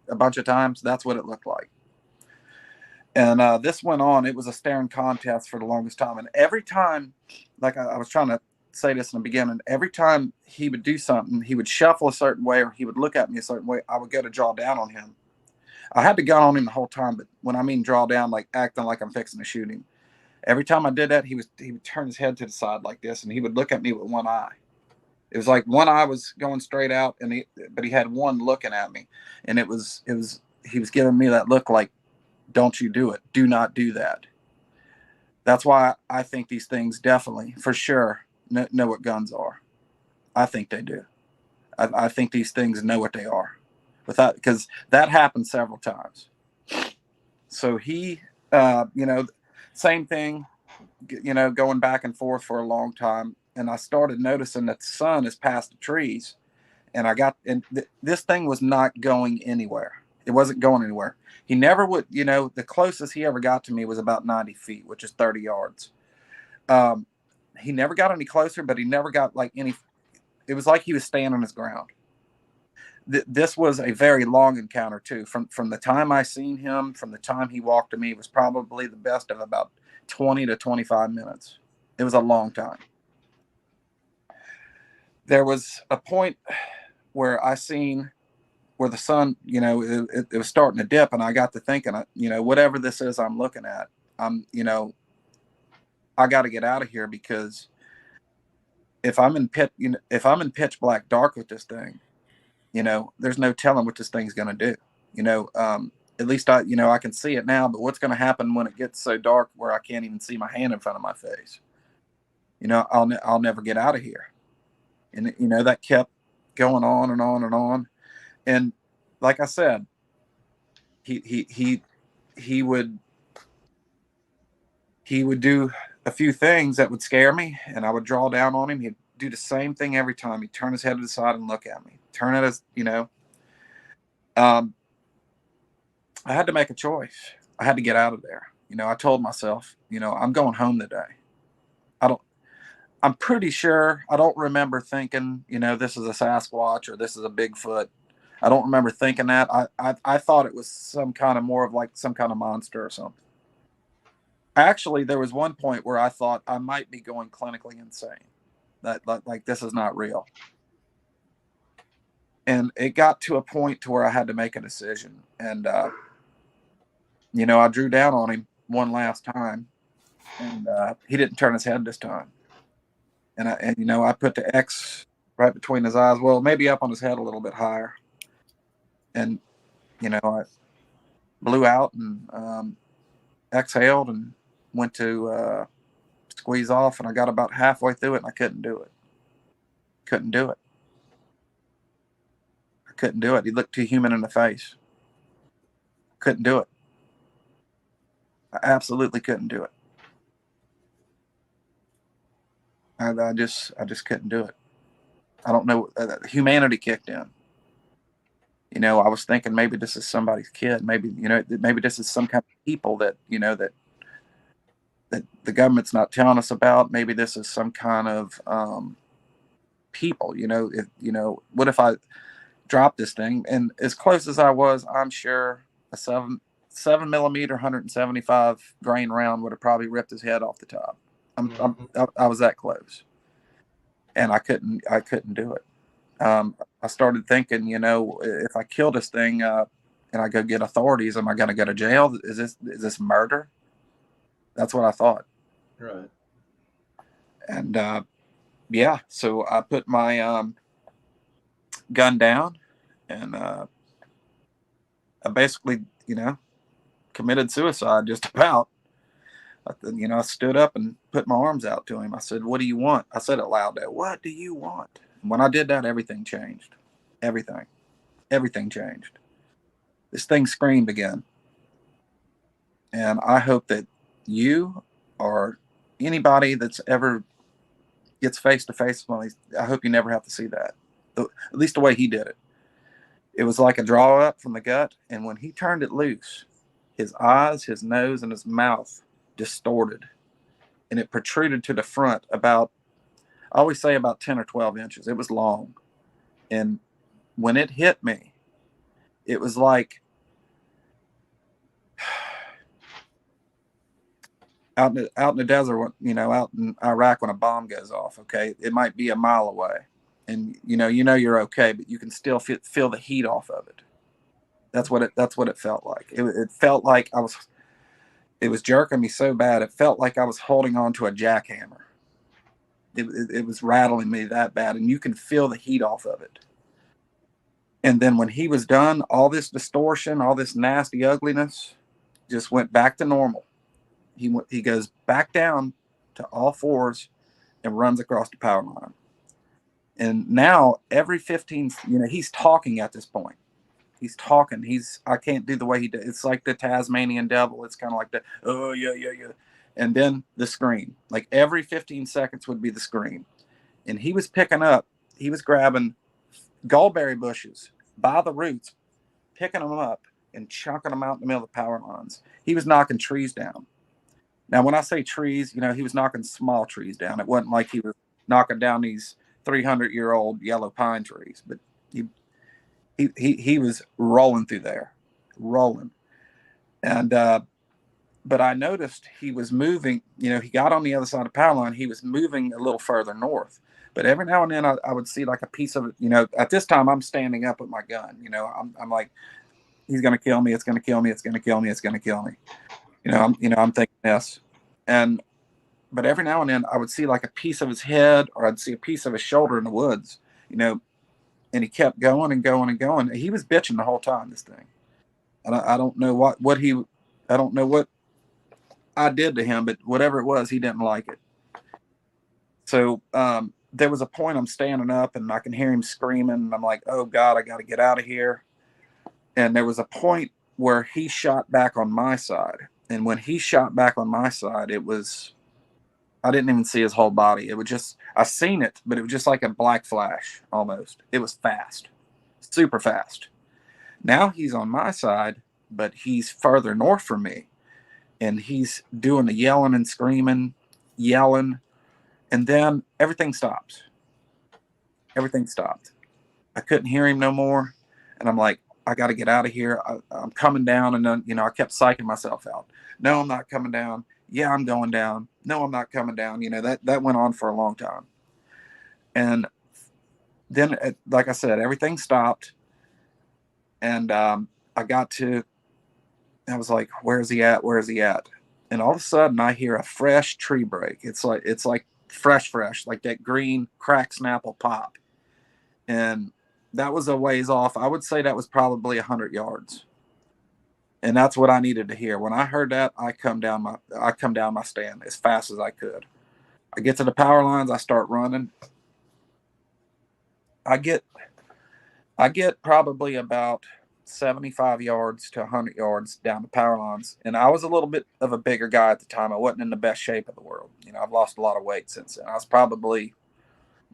a bunch of times. That's what it looked like. And this went on. It was a staring contest for the longest time. And every time, like I was trying to say this in the beginning, every time he would do something, he would shuffle a certain way, or he would look at me a certain way, I would go to draw down on him. I had the gun on him the whole time, but when I mean draw down, like acting like I'm fixing to shoot him. Every time I did that, he would turn his head to the side like this, and he would look at me with one eye. It was like one eye was going straight out, but he had one looking at me, and he was giving me that look like, "Don't you do it? Do not do that." That's why I think these things definitely, for sure, know what guns are. I think they do. I think these things know what they are, because that happened several times. So he, same thing, going back and forth for a long time. And I started noticing that the sun is past the trees, and this thing was not going anywhere. It wasn't going anywhere. He never would, the closest he ever got to me was about 90 feet, which is 30 yards. He never got any closer, but he never got it was like he was standing his ground. This was a very long encounter too. From the time I seen him, from the time he walked to me, was probably the best of about 20 to 25 minutes. It was a long time. There was a point where I seen where the sun, it was starting to dip, and I got to thinking, whatever this is I'm looking at, I got to get out of here, because if I'm in pitch black dark with this thing, there's no telling what this thing's going to do. At least I can see it now, but what's going to happen when it gets so dark where I can't even see my hand in front of my face? I'll never get out of here. And that kept going on and on and on. And like I said, he would do a few things that would scare me, and I would draw down on him. He'd do the same thing every time. He'd turn his head to the side and look at me. Turn it as, I had to make a choice. I had to get out of there. I told myself, I'm going home today. I'm pretty sure, I don't remember thinking, this is a Sasquatch or this is a Bigfoot. I don't remember thinking that. I thought it was some kind of more of like some kind of monster or something. Actually, there was one point where I thought I might be going clinically insane. That like this is not real. And it got to a point to where I had to make a decision. And, I drew down on him one last time, and he didn't turn his head this time. And I put the X right between his eyes. Well, maybe up on his head a little bit higher. And, I blew out and exhaled and went to squeeze off. And I got about halfway through it, and I couldn't do it. Couldn't do it. I couldn't do it. He looked too human in the face. Couldn't do it. I absolutely couldn't do it. I just couldn't do it. I don't know. Humanity kicked in. I was thinking maybe this is somebody's kid. Maybe this is some kind of people that that the government's not telling us about. Maybe this is some kind of people. What if I dropped this thing? And as close as I was, I'm sure a 7mm 175 grain round would have probably ripped his head off the top. I was that close, and I couldn't do it. I started thinking, if I kill this thing and I go get authorities, am I going to go to jail? Is this murder? That's what I thought. Right. And so I put my gun down, and I basically, committed suicide just about. I stood up and put my arms out to him. I said, "What do you want?" I said it loud there. "What do you want?" And when I did that, everything changed. Everything. Everything changed. This thing screamed again. And I hope that you or anybody that's ever gets face to face with these, I hope you never have to see that. At least the way he did it. It was like a draw up from the gut. And when he turned it loose, his eyes, his nose, and his mouth distorted. And it protruded to the front about, I always say about 10 or 12 inches. It was long. And when it hit me, it was like out in the desert, you know, out in Iraq when a bomb goes off. Okay, it might be a mile away, and you know you're okay, but you can still feel the heat off of it. That's what it felt like. It felt like it was jerking me so bad. It felt like I was holding on to a jackhammer. It was rattling me that bad, and you can feel the heat off of it. And then when he was done, all this distortion, all this nasty ugliness just went back to normal. He goes back down to all fours and runs across the power line. And now every 15, you know, he's talking at this point. He's talking. I can't do the way he does. It's like the Tasmanian devil. It's kind of like the, oh, yeah, yeah, yeah. And then the scream. Like every 15 seconds would be the scream. And he was grabbing gallberry bushes by the roots, picking them up and chunking them out in the middle of the power lines. He was knocking trees down. Now, when I say trees, you know, he was knocking small trees down. It wasn't like he was knocking down these 300-year-old yellow pine trees, but he was rolling through there, rolling. And but I noticed he was moving. You know, he got on the other side of the power line. He was moving a little further north. But every now and then I would see like a piece of it. You know, at this time I'm standing up with my gun. You know, I'm like, he's going to kill me. It's going to kill me. It's going to kill me. It's going to kill me. I'm thinking this, but every now and then I would see like a piece of his head, or I'd see a piece of his shoulder in the woods, you know, and he kept going and going and going. He was bitching the whole time, this thing. And I don't know I don't know what I did to him, but whatever it was, he didn't like it. So, there was a point I'm standing up and I can hear him screaming. And I'm like, oh God, I got to get out of here. And there was a point where he shot back on my side. And when he shot back on my side, I didn't even see his whole body. It was just, I seen it, but it was just like a black flash almost. It was fast, super fast. Now he's on my side, but he's further north from me. And he's doing the yelling and screaming, yelling. And then everything stops. Everything stopped. I couldn't hear him no more. And I'm like, I got to get out of here. I'm coming down. And then, you know, I kept psyching myself out. No, I'm not coming down. Yeah, I'm going down. No, I'm not coming down. You know, that went on for a long time. And then, like I said, everything stopped. And I was like, where's he at? Where's he at? And all of a sudden I hear a fresh tree break. It's like fresh, like that green crack snapple pop. And that was a ways off. I would say that was probably 100 yards. And that's what I needed to hear. When I heard that, I come down my stand as fast as I could. I get to the power lines. I start running. I get probably about 75 yards to 100 yards down the power lines. And I was a little bit of a bigger guy at the time. I wasn't in the best shape of the world. You know, I've lost a lot of weight since then. I was probably,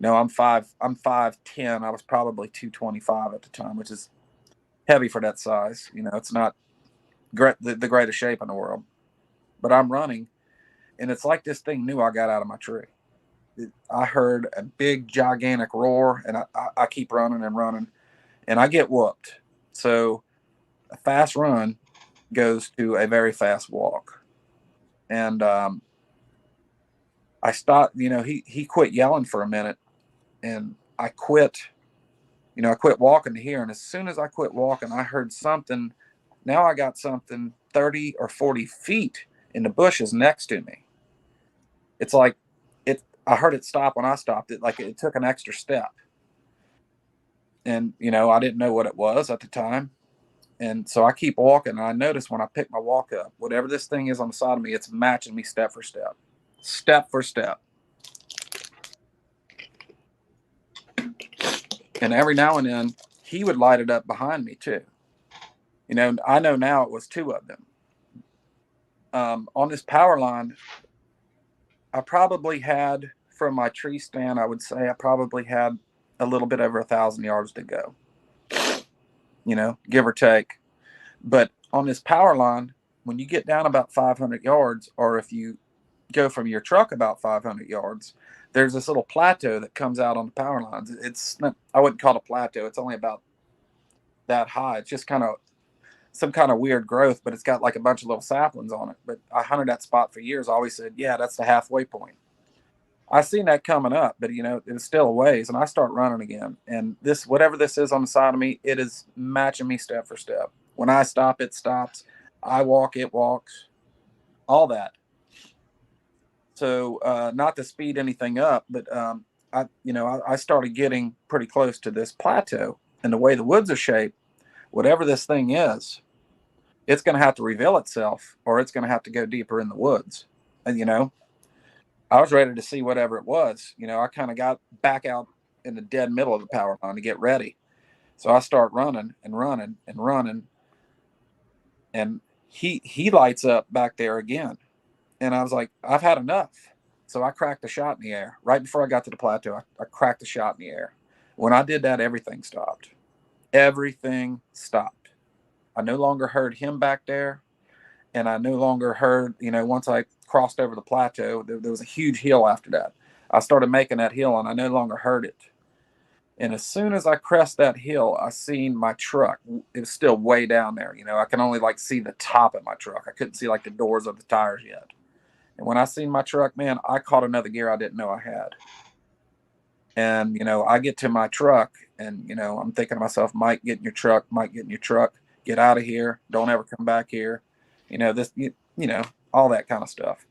I'm 5'10". I was probably 225 at the time, which is heavy for that size. You know, it's not the greatest shape in the world, but I'm running, and it's like this thing knew I got out of my tree. I heard a big gigantic roar, and I keep running and running, and I get whooped. So a fast run goes to a very fast walk. And I stopped, you know, he quit yelling for a minute, and I quit walking to here. And as soon as I quit walking, I heard something. Now I got something 30 or 40 feet in the bushes next to me. It's like I heard it stop when I stopped. It like it took an extra step. And, you know, I didn't know what it was at the time. And so I keep walking, and I notice when I pick my walk up, whatever this thing is on the side of me, it's matching me step for step. Step for step. And every now and then he would light it up behind me too. You know, I know now it was two of them. On this power line, I probably had, from my tree stand, I would say I probably had a little bit over 1,000 yards to go, you know, give or take. But on this power line, when you get down about 500 yards, or if you go from your truck about 500 yards, there's this little plateau that comes out on the power lines. It's not, I wouldn't call it a plateau. It's only about that high. It's just kind of some kind of weird growth, but it's got like a bunch of little saplings on it. But I hunted that spot for years. I always said, yeah, that's the halfway point. I seen that coming up, but you know, it was still a ways, and I start running again. And this, whatever this is on the side of me, it is matching me step for step. When I stop, it stops. I walk, it walks, all that. So not to speed anything up, but I started getting pretty close to this plateau, and the way the woods are shaped, whatever this thing is, it's going to have to reveal itself, or it's going to have to go deeper in the woods. And you know, I was ready to see whatever it was. You know, I kind of got back out in the dead middle of the power line to get ready. So I start running and running and running, and he lights up back there again. And I was like, I've had enough. So I cracked a shot in the air. Right before I got to the plateau, I cracked a shot in the air. When I did that, everything stopped. Everything stopped. I no longer heard him back there. And I no longer heard, you know, once I crossed over the plateau, there was a huge hill after that. I started making that hill, and I no longer heard it. And as soon as I crest that hill, I seen my truck. It was still way down there. You know, I can only like see the top of my truck. I couldn't see like the doors of the tires yet. And when I seen my truck, man, I caught another gear I didn't know I had. And, you know, I get to my truck, and, you know, I'm thinking to myself, Mike, get in your truck. Mike, get in your truck. Get out of here. Don't ever come back here. You know, you know, all that kind of stuff.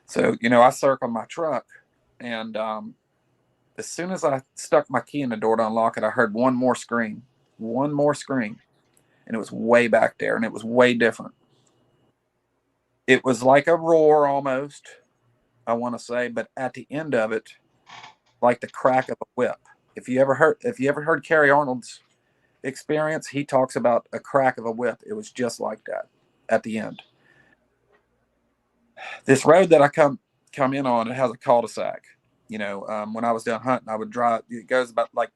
So, you know, I circled my truck, and as soon as I stuck my key in the door to unlock it, I heard one more scream, and it was way back there, and it was way different. It was like a roar almost, I want to say, but at the end of it, like the crack of a whip. If you ever heard Carrie Arnold's experience, he talks about a crack of a whip. It was just like that at the end. This road that I come in on, it has a cul-de-sac. You know, when I was done hunting, I would drive. It goes about like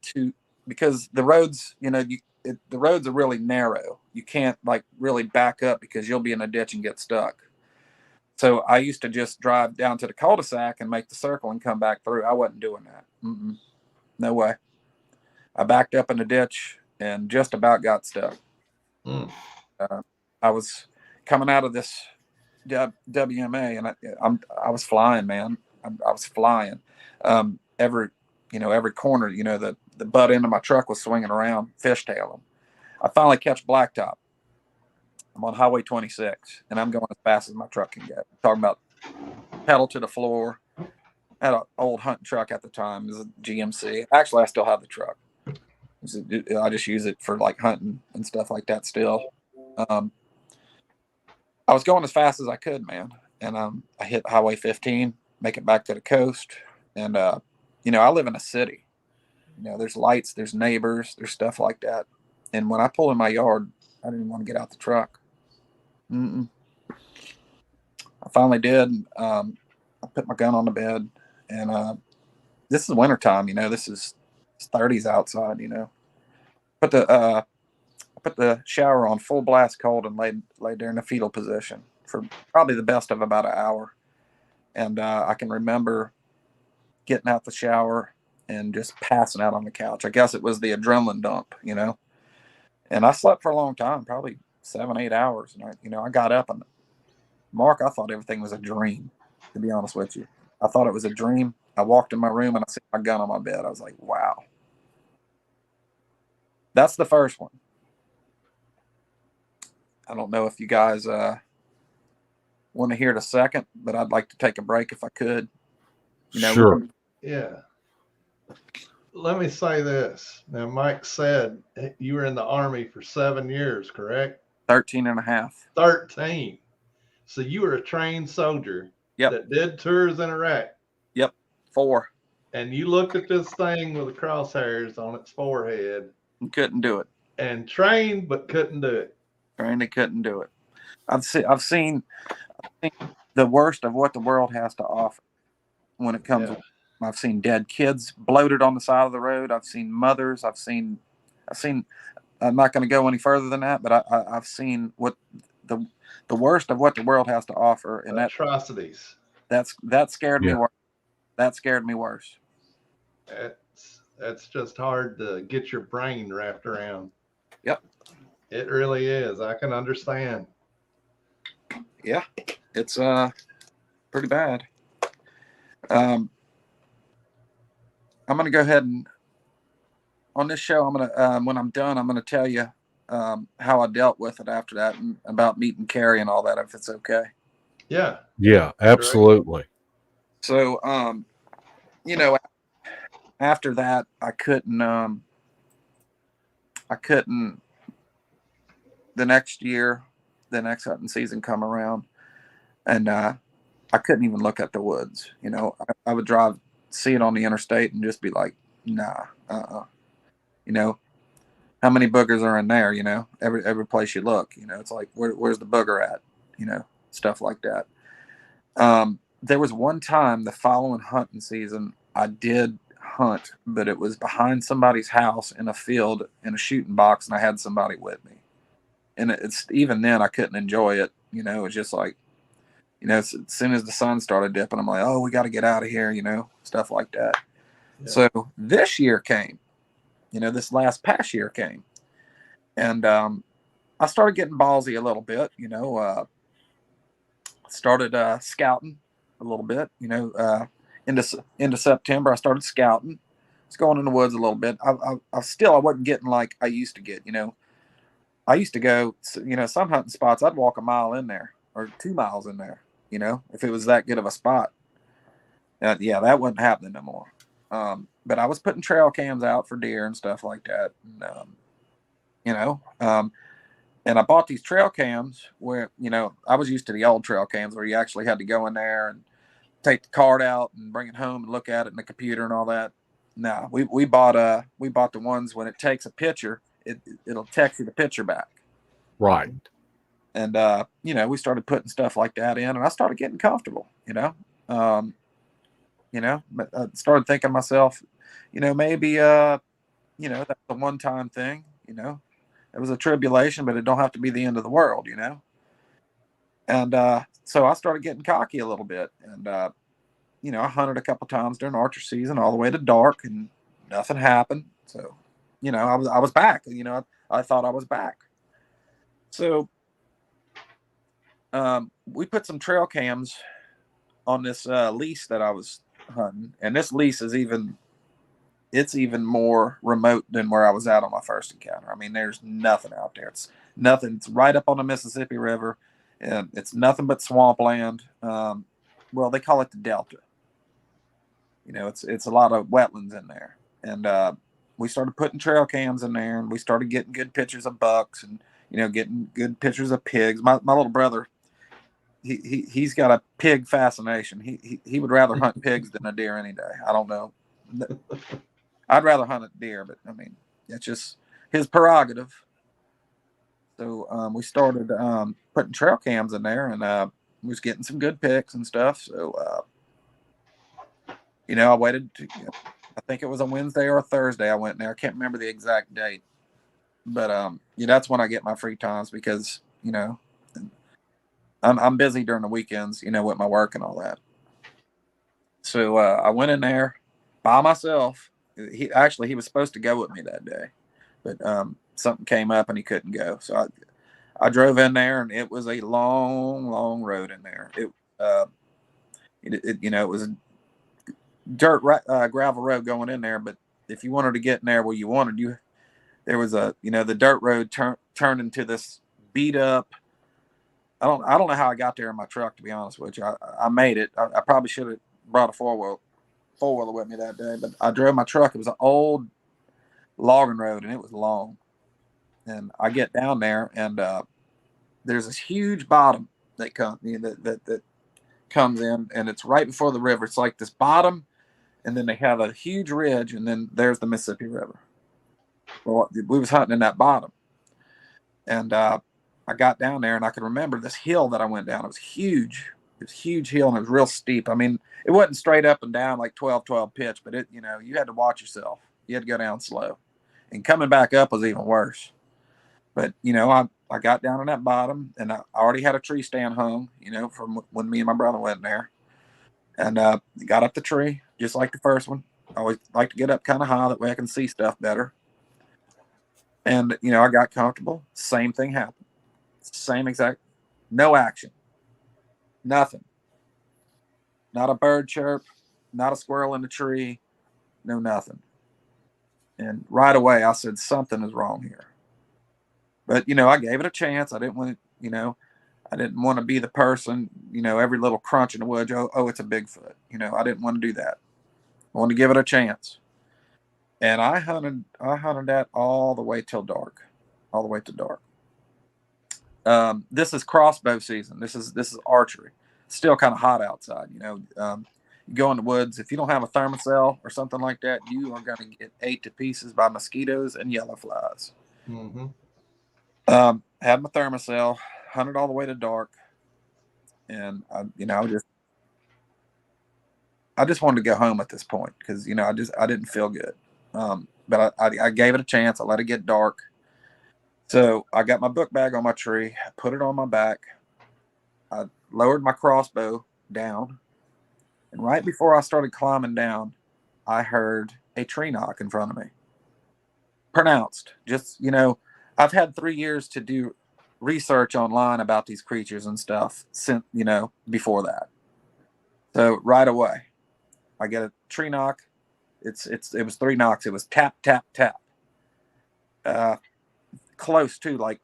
because the roads, you know, the roads are really narrow. You can't like really back up because you'll be in a ditch and get stuck. So I used to just drive down to the cul-de-sac and make the circle and come back through. I wasn't doing that. No way. I backed up in the ditch and just about got stuck. I was coming out of this WMA, and I was flying, man. I was flying. Every corner, you know, the butt end of my truck was swinging around, fishtailing. I finally catch blacktop. I'm on Highway 26, and I'm going as fast as my truck can get. I'm talking about pedal to the floor. I had an old hunting truck at the time. It was a GMC. Actually, I still have the truck. I just use it for like hunting and stuff like that still. I was going as fast as I could, man. And I hit Highway 15, make it back to the coast. And, you know, I live in a city. You know, there's lights, there's neighbors, there's stuff like that. And when I pull in my yard, I didn't want to get out the truck. I finally did. I put my gun on the bed, and this is wintertime, you know, this is 30s outside, you know. I put the shower on full blast cold and laid there in a fetal position for probably the best of about an hour. And I can remember getting out the shower and just passing out on the couch. I guess it was the adrenaline dump, you know. And I slept for a long time, probably 7-8 hours. And I got up, and Mark, I thought everything was a dream, to be honest with you. I thought it was a dream. I walked in my room and I see my gun on my bed. I was like, wow. That's the first one. I don't know if you guys want to hear the second, but I'd like to take a break if I could. You know, sure. Yeah. Let me say this. Now, Mike said you were in the Army for 7 years, correct? 13 and a half. 13. So you were a trained soldier that did tours in Iraq. Yep. 4. And you looked at this thing with the crosshairs on its forehead, Couldn't do it. And trained, but couldn't do it. Trained and couldn't do it. I've seen the worst of what the world has to offer when it comes. Yeah. I've seen dead kids bloated on the side of the road. I've seen mothers. I've seen. I'm not going to go any further than that, but I've seen what the worst of what the world has to offer, and Atrocities. that scared me Yeah. worse. That scared me worse. That's just hard to get your brain wrapped around. Yep. It really is. I can understand. Yeah, it's pretty bad. I'm gonna go ahead and on this show, I'm gonna when I'm done, I'm gonna tell you how I dealt with it after that, and about meeting Carrie and all that, if it's okay. Yeah. Yeah, absolutely. So, you know, after that, I couldn't. The next year, the next hunting season come around, and I couldn't even look at the woods. You know, I would drive, see it on the interstate, and just be like, nah, You know, how many boogers are in there? You know, every place you look, you know, it's like, where's the booger at? You know, stuff like that. There was one time the following hunting season, I did hunt, but it was behind somebody's house in a field in a shooting box, and I had somebody with me. And it's even then I couldn't enjoy it. You know, it's just like, you know, as soon as the sun started dipping, I'm like, oh, we got to get out of here, you know, stuff like that. Yeah. So this year came, you know, this past year came, and I started getting ballsy a little bit, you know, started scouting a little bit, you know, into September, I started scouting. It's going in the woods a little bit. I wasn't getting like I used to get, you know. I used to go, you know, some hunting spots, I'd walk a mile in there or 2 miles in there, you know, if it was that good of a spot. Yeah, that wasn't happening no more. But I was putting trail cams out for deer and stuff like that. And, you know, and I bought these trail cams where, you know, I was used to the old trail cams where you actually had to go in there and take the card out and bring it home and look at it in the computer and all that. No, we bought the ones when it takes a picture, it'll text you the picture back. Right. And you know, we started putting stuff like that in, and I started getting comfortable, you know. You know, but I started thinking to myself, you know, maybe you know, that's a one-time thing, you know. It was a tribulation, but it don't have to be the end of the world, you know. And so I started getting cocky a little bit, and you know, I hunted a couple times during archery season, all the way to dark, and nothing happened. So, you know, I was back. You know, I thought I was back. So, we put some trail cams on this lease that I was hunting, and this lease is even more remote than where I was at on my first encounter. I mean, there's nothing out there. It's nothing. It's right up on the Mississippi River, and it's nothing but swampland. Well, they call it the Delta. You know, it's a lot of wetlands in there, and we started putting trail cams in there, and we started getting good pictures of bucks, and you know, getting good pictures of pigs. My little brother, he's got a pig fascination. He would rather hunt pigs than a deer any day. I don't know. I'd rather hunt a deer, but I mean, it's just his prerogative. So we started putting trail cams in there, and was getting some good pics and stuff. So you know, I waited. I think it was a Wednesday or a Thursday. I went in there. I can't remember the exact date, but yeah, that's when I get my free times because you know I'm busy during the weekends, you know, with my work and all that. So I went in there by myself. He was supposed to go with me that day, but something came up and he couldn't go. So I drove in there, and it was a long road in there. It you know, it was a dirt gravel road going in there, but if you wanted to get in there where you wanted, there was a, you know, the dirt road turned into this beat up. I don't know how I got there in my truck, to be honest with you. I made it. I probably should have brought a four-wheeler with me that day, but I drove my truck. It was an old logging road, and it was long. And I get down there, and there's this huge bottom that comes in, and it's right before the river. It's like this bottom, and then they have a huge ridge, and then there's the Mississippi River. Well, we was hunting in that bottom, and I got down there, and I could remember this hill that I went down. It was huge. It was a huge hill, and it was real steep. I mean, it wasn't straight up and down like 12-12 pitch, but it, you had to watch yourself. You had to go down slow, and coming back up was even worse. But I got down in that bottom, and I already had a tree stand hung, from when me and my brother went there, and got up the tree just like the first one. I always like to get up kind of high, that way I can see stuff better. And I got comfortable. Same thing happened. Same exact. No action. Nothing. Not a bird chirp. Not a squirrel in the tree. No nothing. And right away I said something is wrong here. But I gave it a chance. I didn't want to, I didn't want to be the person, every little crunch in the woods, oh, it's a Bigfoot. I didn't want to do that. I wanted to give it a chance. And I hunted that all the way till dark. All the way to dark. This is crossbow season. This is archery. It's still kind of hot outside, you go in the woods. If you don't have a thermocell or something like that, you are going to get ate to pieces by mosquitoes and yellow flies. Mm-hmm. Had my thermocell, hunted all the way to dark, and I just wanted to go home at this point because I didn't feel good. But I gave it a chance. I let it get dark. So I got my book bag on my tree, put it on my back. I lowered my crossbow down, and right before I started climbing down, I heard a tree knock in front of me. Pronounced. Just, I've had 3 years to do research online about these creatures and stuff since, before that. So right away, I get a tree knock. It was 3 knocks. It was tap, tap, tap. Close to like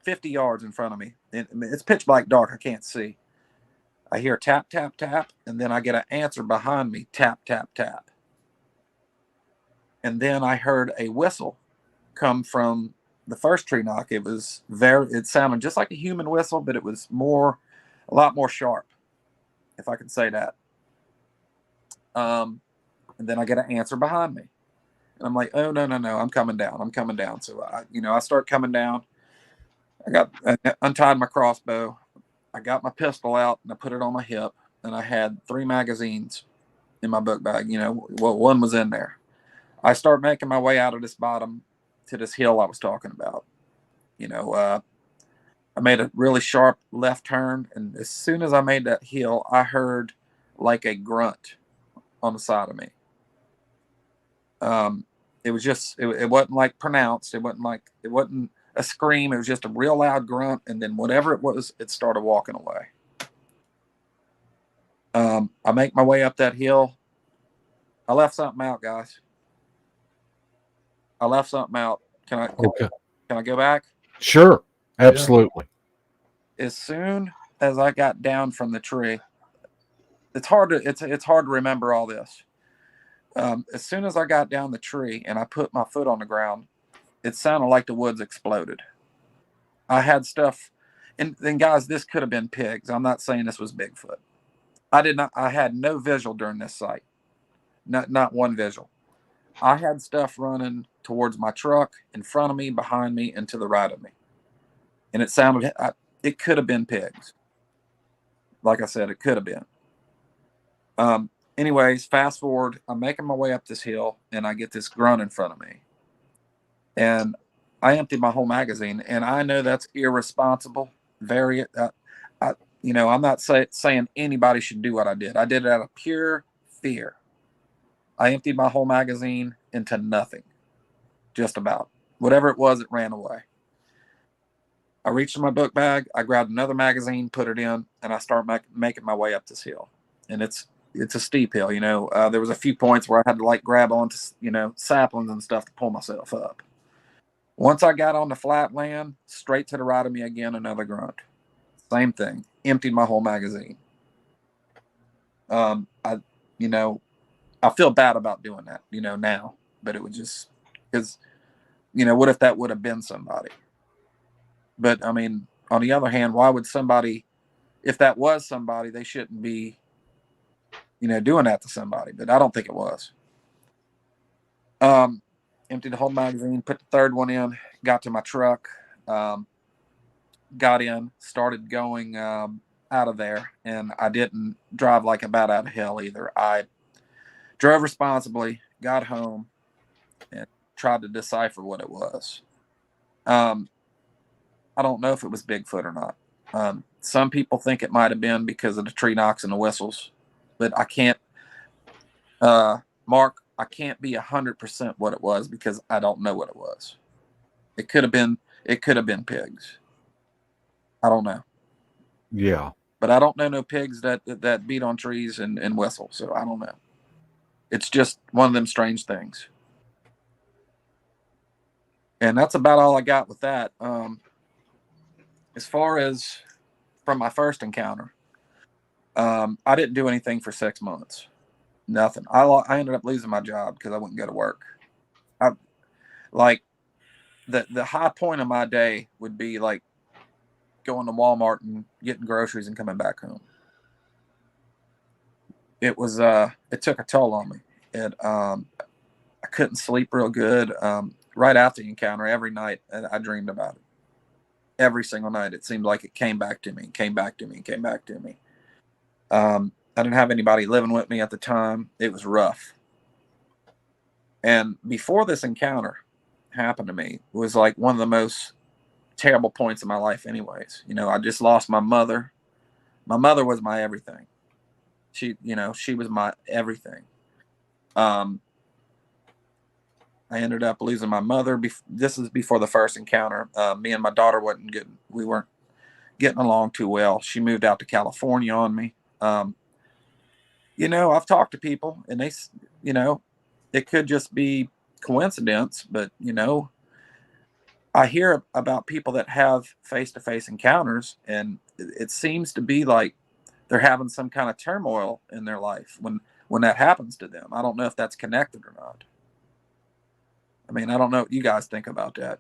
50 yards in front of me. It's pitch black dark. I can't see. I hear tap, tap, tap, and then I get an answer behind me, tap, tap, tap. And then I heard a whistle come from the first tree knock. It sounded just like a human whistle, but it was a lot more sharp, if I can say that. And then I get an answer behind me. And I'm like, oh, no, I'm coming down. So I start coming down. I untied my crossbow. I got my pistol out and I put it on my hip, and I had 3 magazines in my book bag. One was in there. I start making my way out of this bottom to this hill I was talking about. I made a really sharp left turn, and as soon as I made that hill, I heard like a grunt on the side of me. It was just, it wasn't like pronounced. It wasn't a scream. It was just a real loud grunt. And then whatever it was, it started walking away. I make my way up that hill. I left something out, guys. I left something out. Can I go back? Sure. Absolutely. Yeah. As soon as I got down from the tree, it's hard to remember all this. As soon as I got down the tree and I put my foot on the ground, it sounded like the woods exploded. I had stuff, and guys, this could have been pigs. I'm not saying this was Bigfoot. I had no visual during this sight. Not one visual. I had stuff running towards my truck, in front of me, behind me, and to the right of me. And it could have been pigs. Like I said, it could have been. Anyways, fast forward, I'm making my way up this hill, and I get this grunt in front of me. And I emptied my whole magazine, and I know that's irresponsible. I'm not saying anybody should do what I did. I did it out of pure fear. I emptied my whole magazine into nothing. Just about. Whatever it was, it ran away. I reached in my book bag, I grabbed another magazine, put it in, and I start making my way up this hill. And it's a steep hill, there was a few points where I had to grab onto, saplings and stuff to pull myself up. Once I got on the flat land, straight to the right of me again, another grunt. Same thing. Emptied my whole magazine. I feel bad about doing that, now, but it was just because, what if that would have been somebody? But I mean, on the other hand, why would somebody, if that was somebody, they shouldn't be, doing that to somebody, but I don't think it was. emptied the whole magazine, put the third one in, got to my truck, got in, started going out of there. And I didn't drive like a bat out of hell either. I drove responsibly, got home, and tried to decipher what it was. I don't know if it was Bigfoot or not. Some people think it might have been because of the tree knocks and the whistles, but I can't, Mark, I can't be 100% what it was because I don't know what it was. It could have been pigs. I don't know. Yeah. But I don't know no pigs that beat on trees and whistle, so I don't know. It's just one of them strange things. And that's about all I got with that. As far as from my first encounter, I didn't do anything for 6 months. Nothing. I ended up losing my job because I wouldn't go to work. I like the high point of my day would be like going to Walmart and getting groceries and coming back home. It was it took a toll on me. I couldn't sleep real good. Right after the encounter, every night I dreamed about it. Every single night, it seemed like it came back to me, came back to me, came back to me. I didn't have anybody living with me at the time. It was rough. And before this encounter happened to me, it was like one of the most terrible points in my life anyways. You know, I just lost my mother. My mother was my everything. She was my everything. I ended up losing my mother. This is before the first encounter. Me and my daughter we weren't getting along too well. She moved out to California on me. I've talked to people and they, it could just be coincidence, but I hear about people that have face-to-face encounters, and it seems to be like they're having some kind of turmoil in their life when that happens to them. I don't know if that's connected or not. I mean, I don't know what you guys think about that.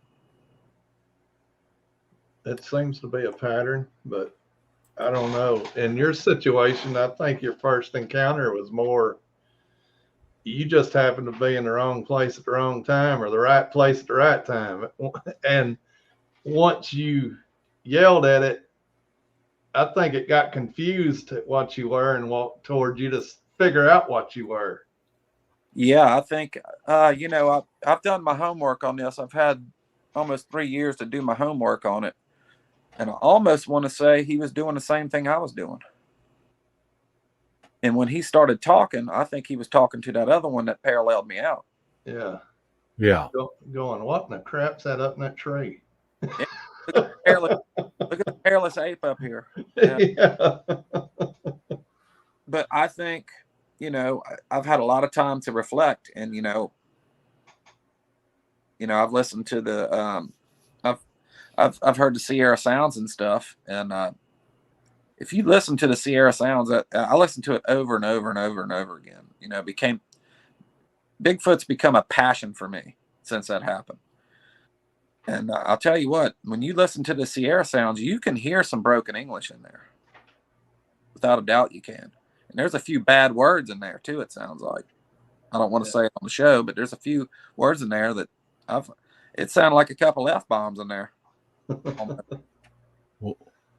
It seems to be a pattern, but I don't know. In your situation, I think your first encounter was more you just happened to be in the wrong place at the wrong time, or the right place at the right time. And once you yelled at it, I think it got confused at what you were and walked toward you to figure out what you were. Yeah, I think, I've done my homework on this. I've had almost 3 years to do my homework on it. And I almost want to say he was doing the same thing I was doing. And when he started talking, I think he was talking to that other one that paralleled me out. Yeah. Yeah. Going, what in the crap's that up in that tree? Yeah. Look at the hairless ape up here. Yeah. But I think, I've had a lot of time to reflect, and I've listened to the I've heard the Sierra Sounds and stuff, and if you listen to the Sierra Sounds, I listened to it over and over and over and over again. Bigfoot's become a passion for me since that happened. And I'll tell you what, when you listen to the Sierra Sounds, you can hear some broken English in there. Without a doubt you can. And there's a few bad words in there too, it sounds like. I don't want to say it on the show, but there's a few words in there that it sounded like a couple F-bombs in there.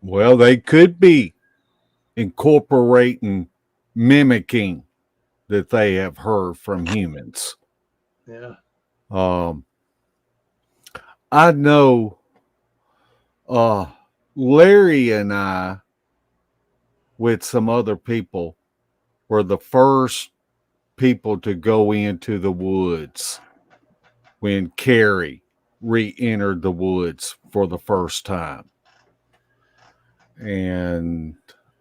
Well, they could be incorporating, mimicking that they have heard from humans. Yeah. I know Larry and I, with some other people, were the first people to go into the woods when Carrie re-entered the woods for the first time. And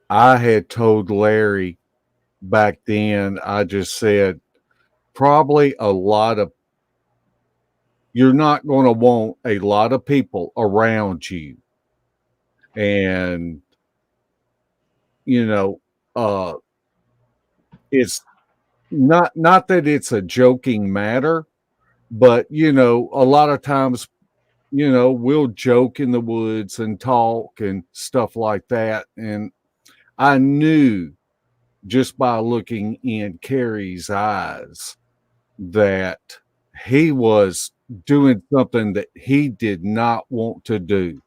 I had told Larry back then, I just said, probably you're not going to want a lot of people around you. And, it's not that it's a joking matter, but, a lot of times, we'll joke in the woods and talk and stuff like that. And I knew just by looking in Carrie's eyes that he was doing something that he did not want to do.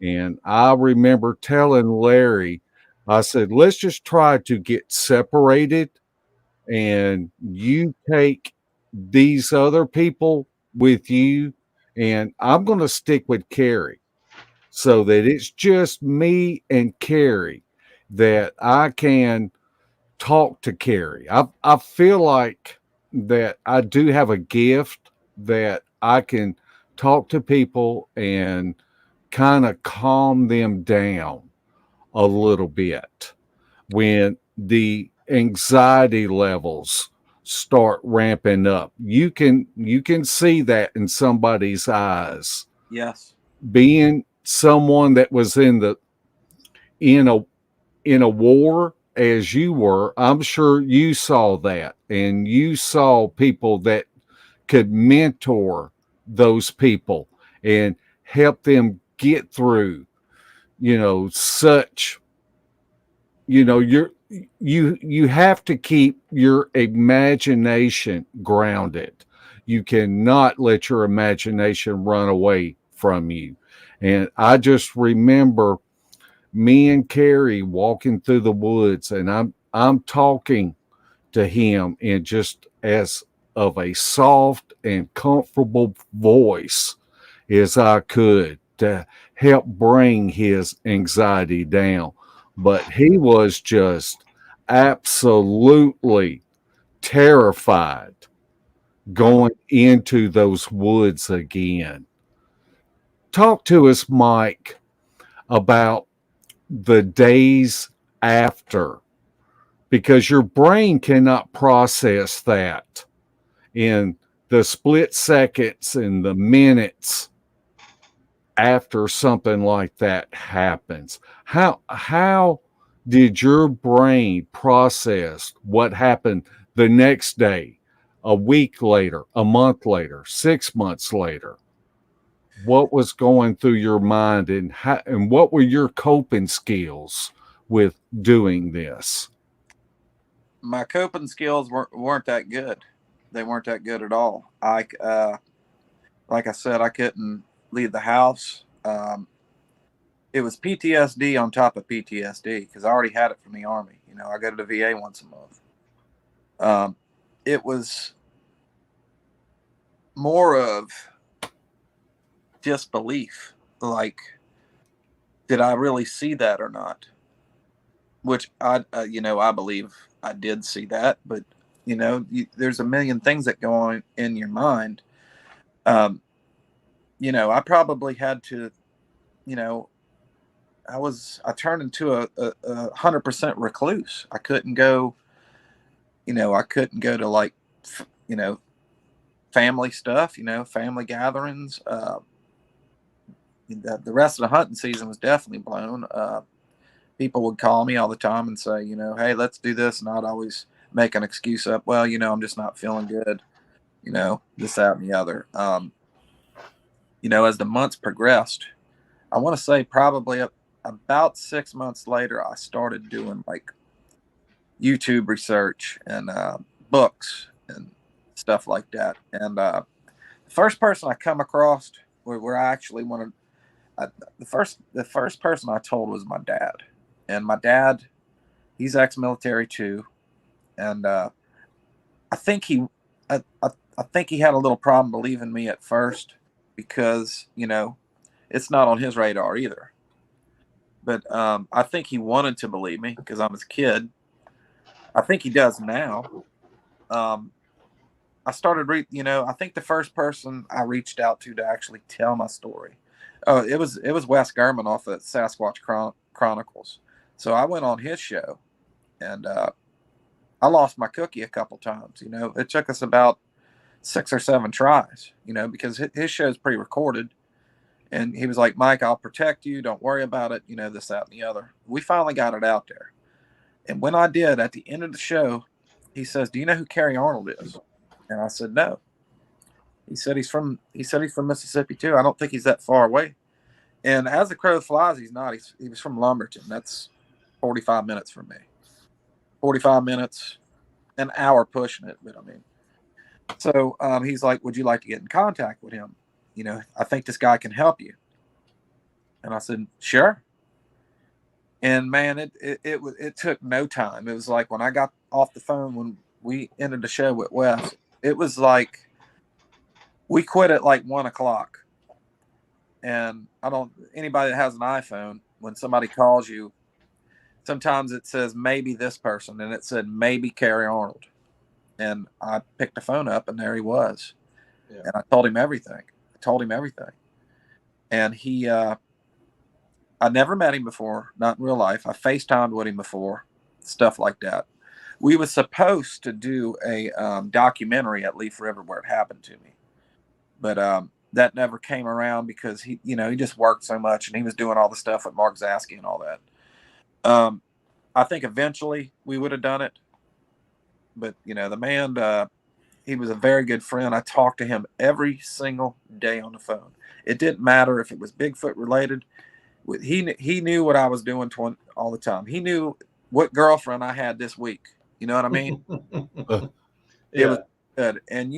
And I remember telling Larry, I said, let's just try to get separated and you take these other people with you, and I'm going to stick with Carrie so that it's just me and Carrie that I can talk to Carrie. I feel like that I do have a gift that I can talk to people and kind of calm them down a little bit when the anxiety levels start ramping up. You can see that in somebody's eyes. Yes. Being someone that was in a in a war as you were, I'm sure you saw that, and you saw people that could mentor those people and help them get through, such, you have to keep your imagination grounded. You cannot let your imagination run away from you. And I just remember me and Carrie walking through the woods, and I'm talking to him in just as of a soft and comfortable voice as I could to help bring his anxiety down. But he was just absolutely terrified going into those woods again. Talk to us, Mike, about the days after, because your brain cannot process that in the split seconds and the minutes after something like that happens. How did your brain process what happened the next day, a week later, a month later, 6 months later? What was going through your mind, and what were your coping skills with doing this? My coping skills weren't that good. They weren't that good at all. Like I said, I couldn't leave the house. It was PTSD on top of PTSD because I already had it from the Army. I go to the VA once a month. It was more of disbelief. Like, did I really see that or not? Which I believe I did see that, but there's a million things that go on in your mind. I probably had to, you know, I turned into a 100% recluse. I couldn't go to like, you know, family stuff, family gatherings. The rest of the hunting season was definitely blown. People would call me all the time and say, hey, let's do this. And I'd always make an excuse up. Well, I'm just not feeling good, this, that, and the other. As the months progressed, I want to say probably about 6 months later, I started doing like YouTube research and books and stuff like that. And the first person I come across where I actually wanted, the first person I told was my dad. And my dad, he's ex-military too, and I think I think he had a little problem believing me at first because it's not on his radar either. But I think he wanted to believe me because I'm his kid. I think he does now. I started I think the first person I reached out to actually tell my story, it was Wes German off of Sasquatch Chronicles. So I went on his show, and I lost my cookie a couple times. It took us about 6 or 7 tries. Because his show is pre-recorded, and he was like, "Mike, I'll protect you. Don't worry about it. This, that, and the other." We finally got it out there, and when I did, at the end of the show, he says, "Do you know who Carrie Arnold is?" And I said, "No." He said he's from Mississippi too. I don't think he's that far away. And as the crow flies, he's not. He was from Lumberton. That's 45 minutes from me. 45 minutes, an hour pushing it. But I mean, So he's like, would you like to get in contact with him? You know, I think this guy can help you. And I said, sure. And man, it took no time. It was like when I got off the phone, when we ended the show with Wes, it was like we quit at like 1:00. And anybody that has an iPhone, when somebody calls you, sometimes it says maybe this person, and it said maybe Carrie Arnold. And I picked the phone up, and there he was. Yeah. And I told him everything. And he, I never met him before, not in real life. I FaceTimed with him before, stuff like that. We was supposed to do a documentary at Leaf River where it happened to me, but that never came around because he just worked so much, and he was doing all the stuff with Mark Zasky and all that. I think eventually we would have done it, but the man, he was a very good friend. I talked to him every single day on the phone. It didn't matter if it was Bigfoot related. He knew what I was doing all the time. He knew what girlfriend I had this week. You know what I mean? It was good. And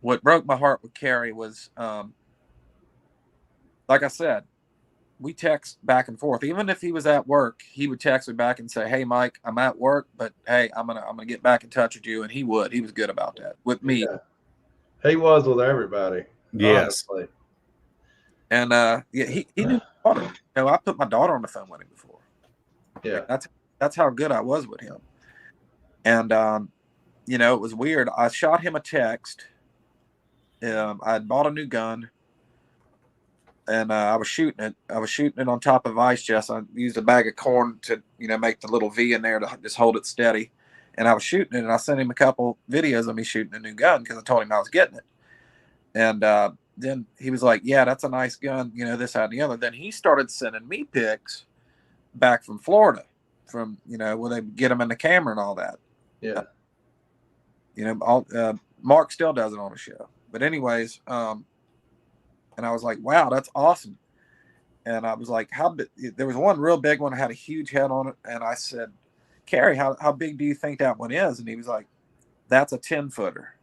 what broke my heart with Carrie was, like I said, we text back and forth. Even if he was at work, he would text me back and say, "Hey, Mike, I'm at work, but hey, I'm gonna get back in touch with you." And he was good about that with me. Yeah. He was with everybody. Yes. Honestly. And he knew my daughter. I put my daughter on the phone with him before. Yeah. That's how good I was with him. And it was weird. I shot him a text. I had bought a new gun, and I was shooting it. I was shooting it on top of ice chest. I used a bag of corn to make the little V in there to just hold it steady. And I was shooting it, and I sent him a couple videos of me shooting a new gun because I told him I was getting it. And then he was like, "Yeah, that's a nice gun, this, that, and the other." Then he started sending me pics back from Florida, from where they get them in the camera and all that. Yeah. Mark still does it on the show. But anyways, and I was like, "Wow, that's awesome." And I was like, "How big?" There was one real big one that had a huge head on it, and I said, "Carrie, how big do you think that one is?" And he was like, "That's a 10-footer."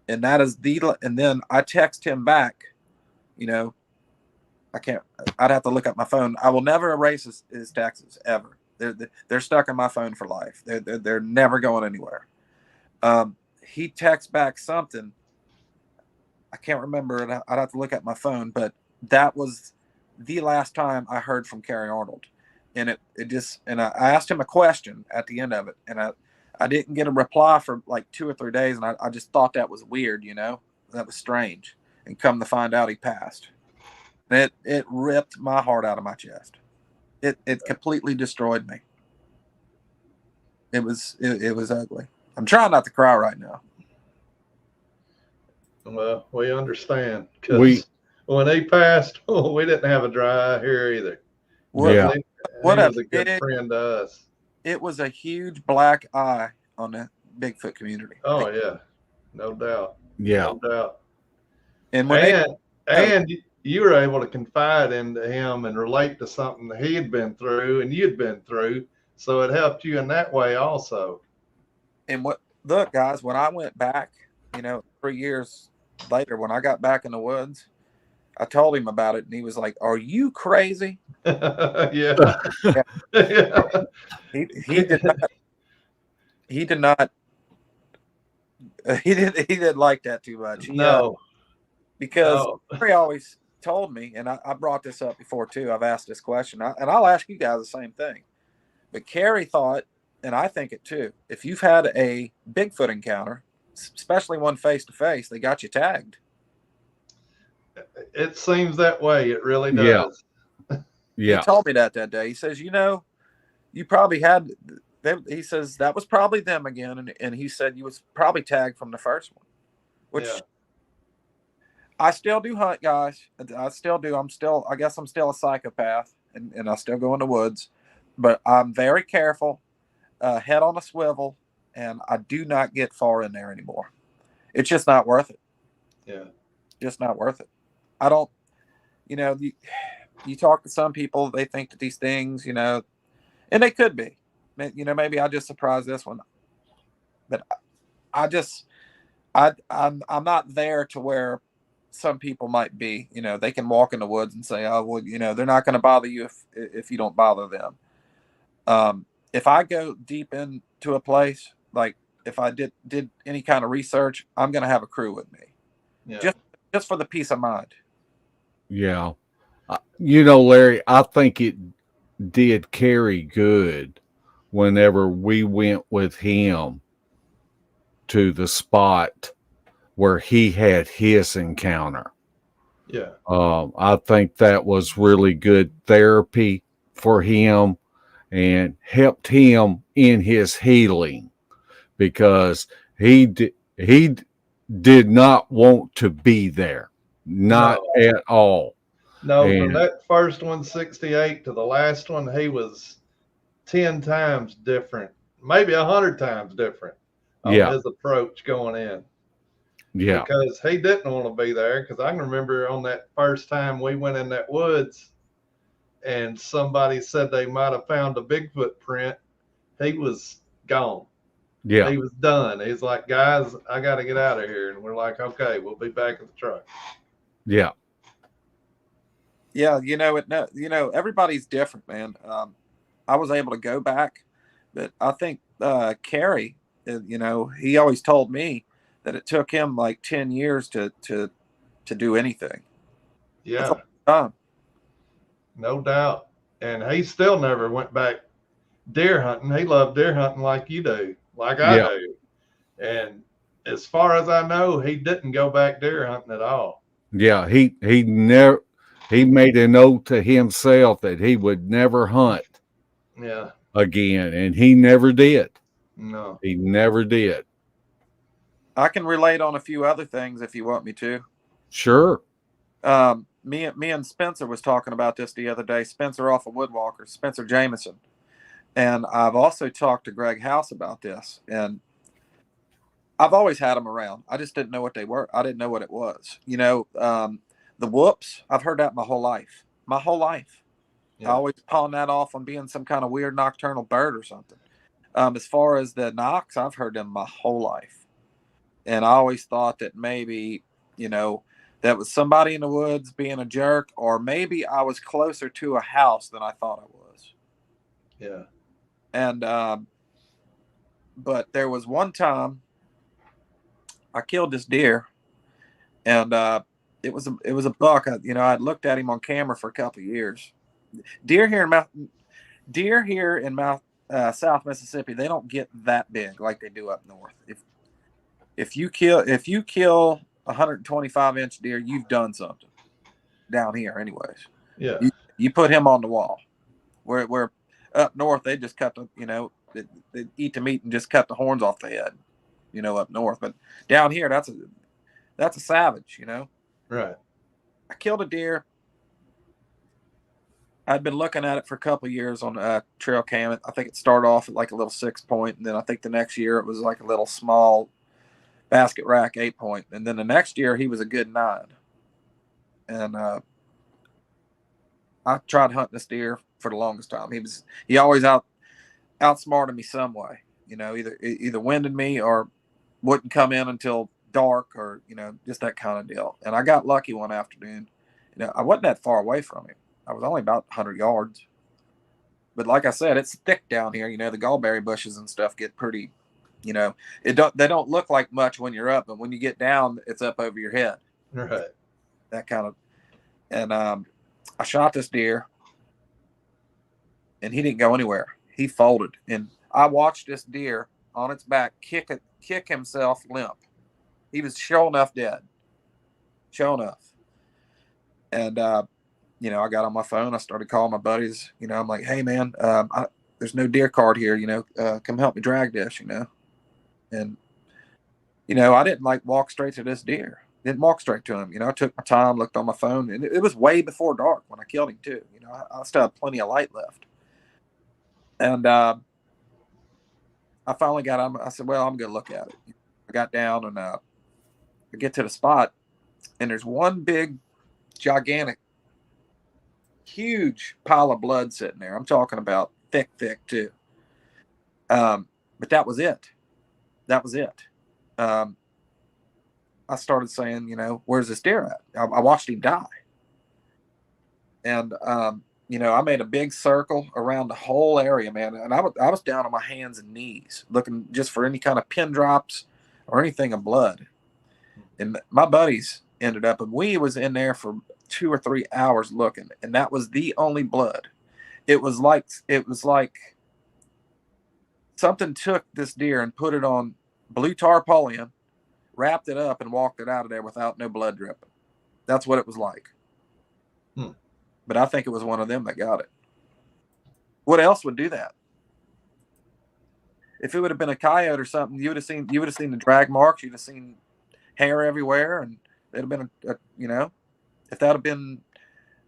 And that is and then I text him back, I'd have to look up my phone. I will never erase his texts ever. They're stuck in my phone for life. They're never going anywhere. He texts back something. I can't remember it. I'd have to look at my phone, but that was the last time I heard from Carrie Arnold. And I asked him a question at the end of it, and I didn't get a reply for like 2 or 3 days, and I just thought that was weird, that was strange. And come to find out, he passed. And it ripped my heart out of my chest. It completely destroyed me. It was ugly. I'm trying not to cry right now. Well, we understand, because when he passed, we didn't have a dry eye here either. He was a good friend to us. It was a huge black eye on the Bigfoot community. Oh yeah, no doubt. Yeah, no doubt. And you were able to confide into him and relate to something that he had been through and you'd been through, so it helped you in that way also. And look, guys, when I went back, 3 years later, when I got back in the woods, I told him about it, and he was like, "Are you crazy?" Yeah. He did not. He did not. He didn't like that too much. Because Carrie always told me, and I brought this up before too. I've asked this question, and I'll ask you guys the same thing. But Carrie thought, and I think it too, if you've had a Bigfoot encounter, especially one face to face, they got you tagged. It seems that way. It really does. Yeah. He told me that day. He says, you probably had. He says that was probably them again, and he said you was probably tagged from the first one, which I still do hunt, guys. I still do. I guess I'm still a psychopath, and I still go in the woods, but I'm very careful, head on a swivel, and I do not get far in there anymore. It's just not worth it. Yeah, just not worth it. I don't. You talk to some people, they think that these things, and they could be. Maybe I just surprised this one, but I'm not there to where some people might be. You know, they can walk in the woods and say, oh well, you know, they're not going to bother you if you don't bother them. If I go deep into a place, like if I did any kind of research, I'm going to have a crew with me, Yeah. just for the peace of mind. Yeah. You know, Larry, I think it did Carrie good whenever we went with him to the spot where he had his encounter. Yeah. I think that was really good therapy for him and helped him in his healing because he did not want to be there, not No. at all. No, from And that first 168 to the last one, he was 10 times different, maybe 100 times different on yeah, his approach going in, yeah, because he didn't want to be there. Because I can remember on that first time we went in that woods and somebody said they might have found a Bigfoot print. He was gone. yeah, He was done. He's like, guys, I got to get out of here. And we're like, okay, we'll be back at the truck. yeah, Yeah, you know it. No, you know everybody's different, man. I was able to go back, but I think Carrie, you know, he always told me that it took him like 10 years to do anything. That's a Yeah, long time. no doubt. And he still never went back deer hunting. He loved deer hunting like you do, like I yeah, do. And as far as I know, he didn't go back deer hunting at all. yeah. He made a note to himself that he would never hunt Yeah, again, and he never did. no. He never did. I can relate on a few other things if you want me to. Sure. Me and Spencer was talking about this the other day. Spencer off of Woodwalker, Spencer Jameson, and I've also talked to Greg House about this. And I've always had them around. I just didn't know what they were. I didn't know what it was. You know, the whoops. I've heard that my whole life. My whole life. I Yeah, always pawn that off on being some kind of weird nocturnal bird or something. As far as the knocks, I've heard them my whole life, and I always thought that maybe, you know, that was somebody in the woods being a jerk, or maybe I was closer to a house than I thought I was. yeah, And but there was one time I killed this deer, and it was a buck. You know, I'd looked at him on camera for a couple of years. Deer here in Mouth, deer here in Mouth, South Mississippi, they don't get that big like they do up north. If you kill 125-inch deer, you've done something down here, anyways. yeah, You put him on the wall. Where up north they just cut the, you know, they eat the meat and just cut the horns off the head. You know, up north, but down here that's a savage. You know, right. I killed a deer. I'd been looking at it for a couple of years on trail cam. I think it started off at like a little 6-point, and then I think the next year it was like a little small basket rack 8-point, and then the next year he was a good 9. And I tried hunting this deer for the longest time. He always outsmarted me some way. You know, either winded me or wouldn't come in until dark, or you know, just that kind of deal. And I got lucky one afternoon. You know, I wasn't that far away from him. I was only about 100 yards. But like I said, it's thick down here. You know, the gallberry bushes and stuff get pretty, you know, they don't look like much when you're up, but when you get down, it's up over your head. Right. That kind of, and I shot this deer, and he didn't go anywhere. He folded, and I watched this deer on its back kick himself limp. He was sure enough dead. Sure enough. And you know, I got on my phone. I started calling my buddies. You know, I'm like, hey man, there's no deer card here. You know, come help me drag this. You know, and you know, I didn't like walk straight to this deer. Didn't walk straight to him. You know, I took my time, looked on my phone, and it was way before dark when I killed him too. You know, I still had plenty of light left. And I finally got him. I said, well, I'm gonna look at it. I got down, and I get to the spot, and there's one big, gigantic, huge pile of blood sitting there. I'm talking about thick too. But that was it. That was it. I started saying, where's this deer at? I watched him die. And, I made a big circle around the whole area, man. And I was down on my hands and knees looking just for any kind of pin drops or anything of blood. And my buddies ended up, and we was in there for 2 or 3 hours looking, and that was the only blood. It was like something took this deer and put it on blue tarpaulin, wrapped it up, and walked it out of there without no blood dripping. That's what it was like. But I think it was one of them that got it. What else would do that? If it would have been a coyote or something, you would have seen the drag marks. You'd have seen hair everywhere, and it'd have been if that had been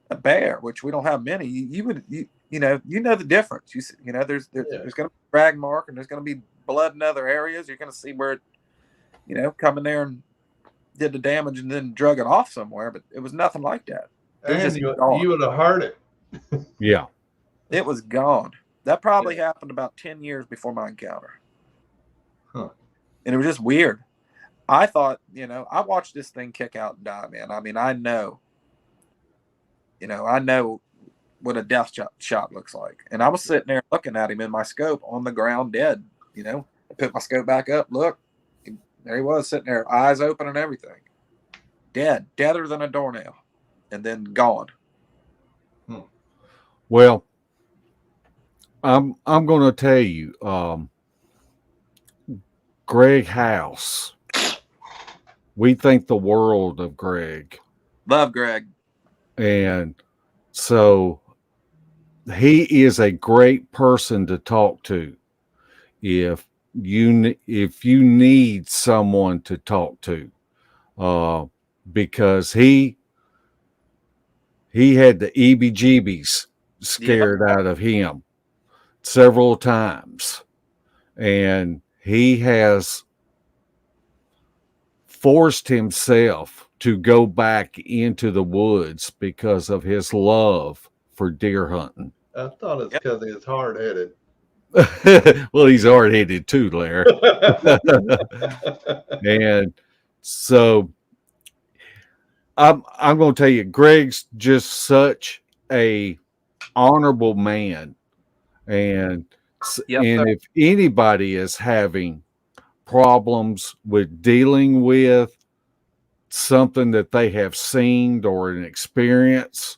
a bear, which we don't have many, you know the difference. There's going to be a drag mark, and there's going to be blood in other areas. You're going to see where it, come in there and did the damage and then drug it off somewhere. But it was nothing like that. And you would have heard it. Yeah. It was gone. That probably happened about 10 years before my encounter. Huh. And it was just weird. I thought, I watched this thing kick out and die, man. I mean, I know what a death shot looks like. And I was sitting there looking at him in my scope on the ground dead. I put my scope back up, look, there he was sitting there, eyes open and everything. Deader than a doornail. And then gone. Well, I'm going to tell you, Greg House. We think the world of Greg. Love Greg. And so he is a great person to talk to if you need someone to talk to, because he had the EBGBs scared out of him several times, and he has forced himself to go back into the woods because of his love for deer hunting. I thought it's because he's hard-headed. Well, he's hard-headed too, Larry. And so I'm going to tell you, Greg's just such a honorable man. And if anybody is having problems with dealing with something that they have seen or an experience,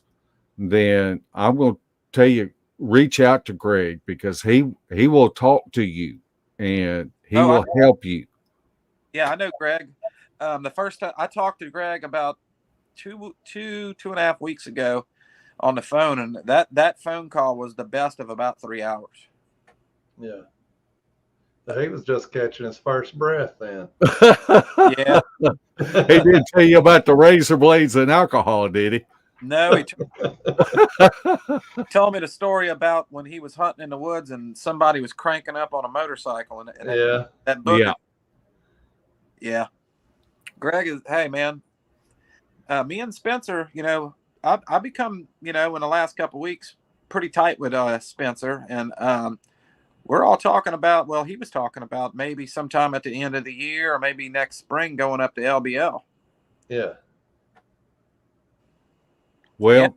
then I'm going to tell you, reach out to Greg, because he will talk to you and he will help you. Yeah, I know Greg. The first time I talked to Greg about two and a half weeks ago on the phone, and that phone call was the best of about 3 hours. Yeah. He was just catching his first breath then. Yeah. He didn't tell you about the razor blades and alcohol, did he? No, he told me the story about when he was hunting in the woods and somebody was cranking up on a motorcycle. And that book. Yeah. Greg is, hey, man, me and Spencer, I become, in the last couple of weeks, pretty tight with Spencer. And we're all talking about, well, he was talking about maybe sometime at the end of the year or maybe next spring going up to LBL. Yeah. Well,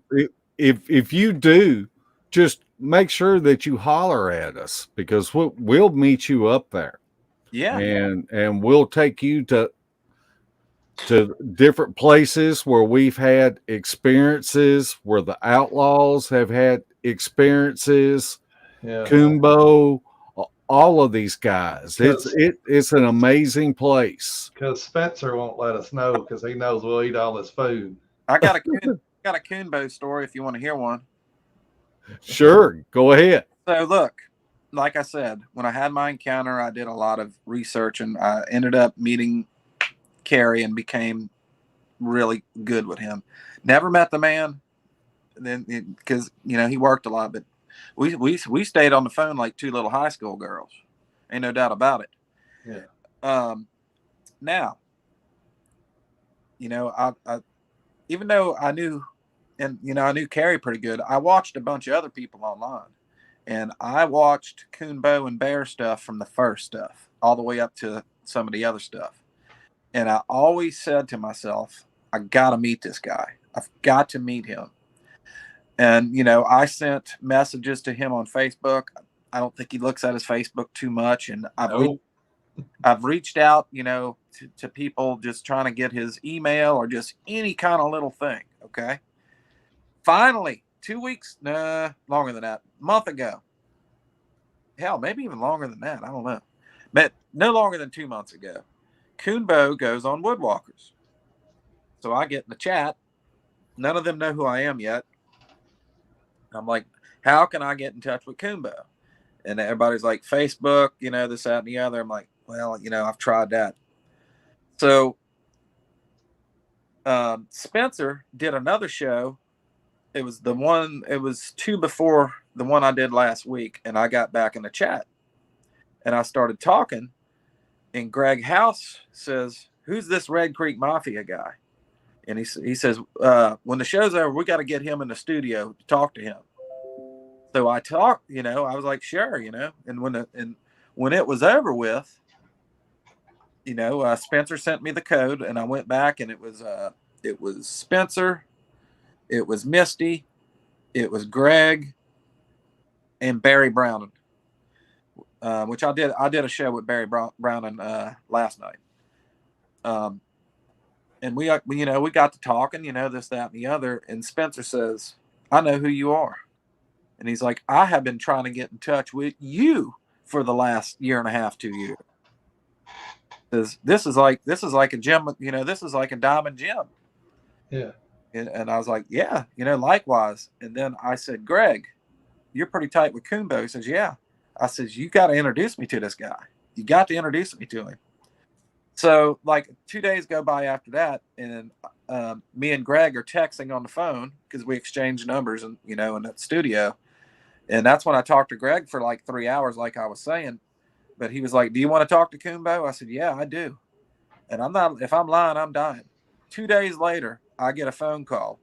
if you do, just make sure that you holler at us, because we'll meet you up there. Yeah. And we'll take you to different places where we've had experiences, where the outlaws have had experiences. Yeah. Kumbo, all of these guys. It's an amazing place. Because Spencer won't let us know, because he knows we'll eat all his food. I got a Kumbo story if you want to hear one. Sure, go ahead. So look, like I said, when I had my encounter, I did a lot of research, and I ended up meeting Carrie and became really good with him. Never met the man, then because he worked a lot, but we stayed on the phone like two little high school girls. Ain't no doubt about it. Yeah. Now, I even though I knew, and I knew Carrie pretty good, I watched a bunch of other people online, and I watched coon, bow, and bear stuff from the first stuff all the way up to some of the other stuff. And I always said to myself, I got to meet this guy. I've got to meet him. And, I sent messages to him on Facebook. I don't think he looks at his Facebook too much. And I've reached out, to people just trying to get his email or just any kind of little thing. Okay. Finally, 2 weeks, longer than that, a month ago. Hell, maybe even longer than that. I don't know. But no longer than 2 months ago, Coonbo goes on Woodwalkers. So I get in the chat. None of them know who I am yet. I'm like, how can I get in touch with Coonbo? And everybody's like, Facebook, this, that, and the other. I'm like, well, I've tried that. So Spencer did another show. It was two before the one I did last week. And I got back in the chat and I started talking. And Greg House says, who's this Red Creek Mafia guy? And he says, when the show's over, we got to get him in the studio to talk to him. So I talked, I was like, sure, and when it was over with, Spencer sent me the code and I went back and it was Spencer, it was Misty, it was Greg and Barry Browning, which I did a show with Barry Browning last night. And we got to talking, this, that, and the other. And Spencer says, I know who you are. And he's like, I have been trying to get in touch with you for the last year and a half, 2 years. This is like a gem, this is like a diamond gem. Yeah. And I was like, yeah, likewise. And then I said, Greg, you're pretty tight with Coonbo. He says, yeah. I says, you got to introduce me to this guy. You got to introduce me to him. So like 2 days go by after that, and me and Greg are texting on the phone because we exchanged numbers and in that studio. And that's when I talked to Greg for like 3 hours, like I was saying. But he was like, do you want to talk to Coonbo? I said, yeah, I do. And if I'm lying, I'm dying. 2 days later, I get a phone call.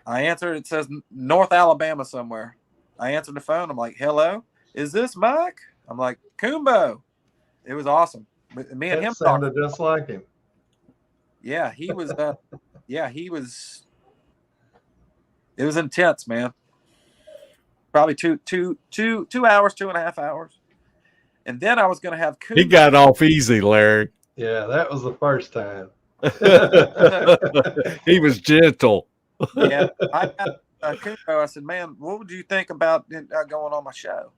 I answer, it says North Alabama somewhere. I answered the phone. I'm like, hello, is this Mike? I'm like, Coonbo. It was awesome. Me and him sounded just like him. Yeah, he was. It was intense, man. Probably two hours, 2.5 hours, and then I was going to have Coonbo. He got off easy, Larry. Yeah, that was the first time. He was gentle. Yeah, I got Coonbo. I said, man, what would you think about going on my show?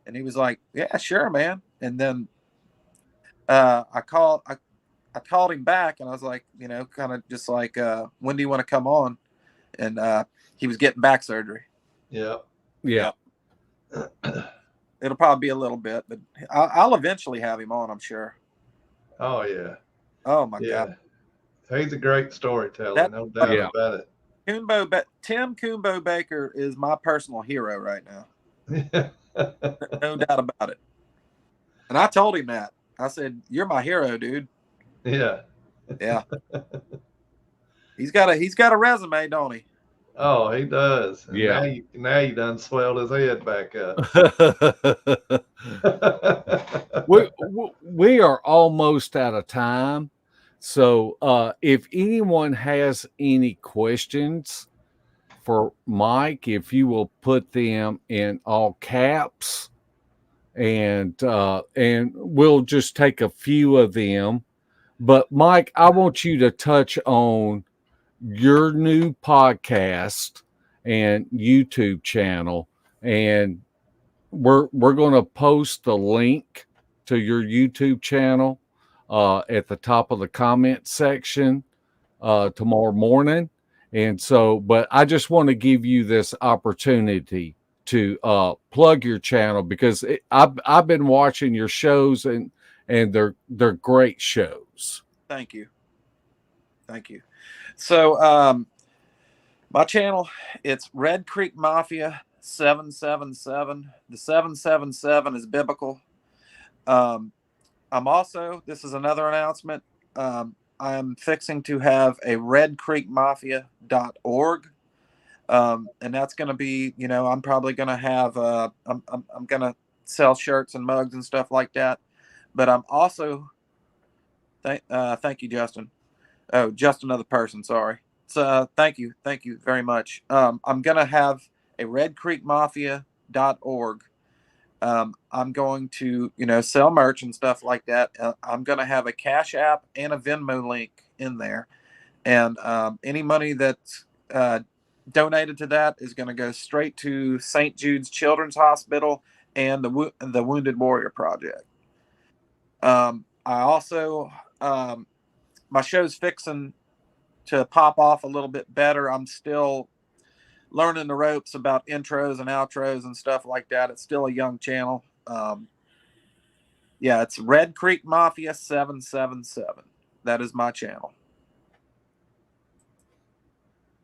And he was like, yeah, sure, man. And then I called him back and I was like, kind of just like, when do you want to come on? And he was getting back surgery. Yeah. It'll probably be a little bit, but I'll eventually have him on, I'm sure. Oh yeah. Oh my God. He's a great storyteller, no doubt about it. Tim Coonbo Baker is my personal hero right now. No doubt about it. And I told him that. I said, you're my hero, dude. Yeah. He's got a resume, don't he? Oh, he does. And yeah. Now you done swelled his head back up. we are almost out of time. So if anyone has any questions for Mike, if you will put them in all caps, and we'll just take a few of them. But Mike, I want you to touch on your new podcast and YouTube channel, and we're going to post the link to your YouTube channel at the top of the comment section tomorrow morning. And so, but I just want to give you this opportunity to plug your channel, because I've been watching your shows and they're great shows. Thank you. So my channel, it's Red Creek Mafia 777. The 777 is biblical. I'm also, this is another announcement. I'm fixing to have a redcreekmafia.org. And that's going to be, I'm probably going to have, I'm going to sell shirts and mugs and stuff like that. But I'm also Thank you, Justin. Oh, just another person. Sorry. So thank you very much. I'm gonna have a redcreekmafia.org. I'm going to, sell merch and stuff like that. I'm going to have a Cash App and a Venmo link in there. And any money that's donated to that is going to go straight to St. Jude's Children's Hospital and the Wounded Warrior Project. I also, my show's fixing to pop off a little bit better. I'm still learning the ropes about intros and outros and stuff like that. It's still a young channel. Yeah, it's Red Creek Mafia 777. That is my channel.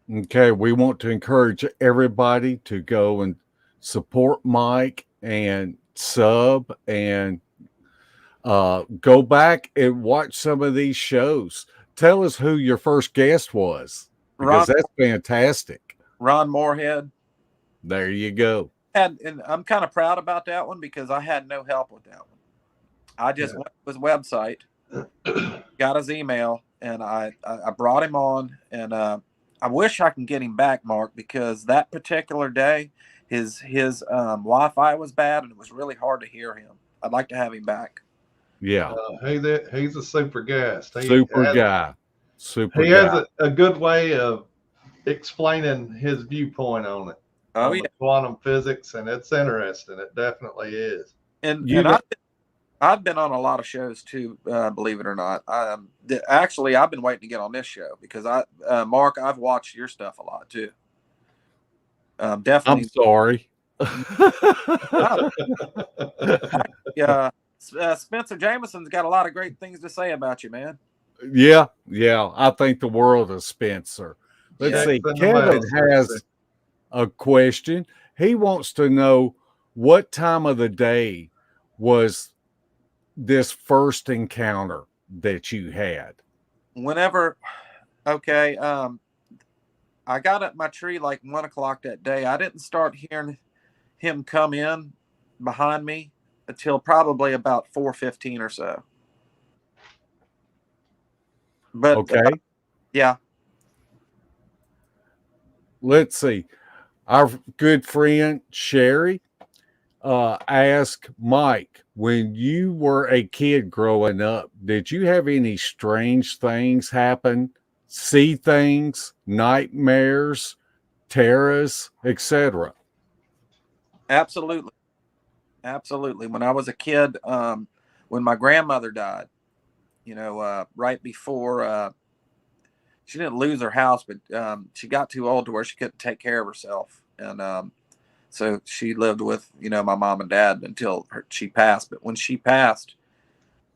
Okay, we want to encourage everybody to go and support Mike and sub and go back and watch some of these shows. Tell us who your first guest was, because that's fantastic. Ron Moorhead. There you go. And I'm kind of proud about that one because I had no help with that one. I just went to his website, got his email, and I brought him on. And I wish I can get him back, Mark, because that particular day, his Wi-Fi was bad and it was really hard to hear him. I'd like to have him back. Yeah. He's a super guest. Super guy. He has a good way of explaining his viewpoint on it. Oh, yeah. Quantum physics, and it's interesting. It definitely is. And I've been on a lot of shows too, believe it or not. Actually, I've been waiting to get on this show because Mark, I've watched your stuff a lot too. Definitely. I'm sorry. Yeah. Spencer Jameson's got a lot of great things to say about you, man. Yeah. I think the world of Spencer. Let's see. Kevin has a question. He wants to know what time of the day was this first encounter that you had. Whenever, okay, I got up my tree like 1 o'clock that day. I didn't start hearing him come in behind me until probably about 4:15 or so. But okay, yeah. Let's see. Our good friend Sherry asked Mike, when you were a kid growing up, did you have any strange things happen? See things, nightmares, terrors, etc.? Absolutely. When I was a kid, when my grandmother died, right before she didn't lose her house, but she got too old to where she couldn't take care of herself. And so she lived with, my mom and dad until she passed. But when she passed,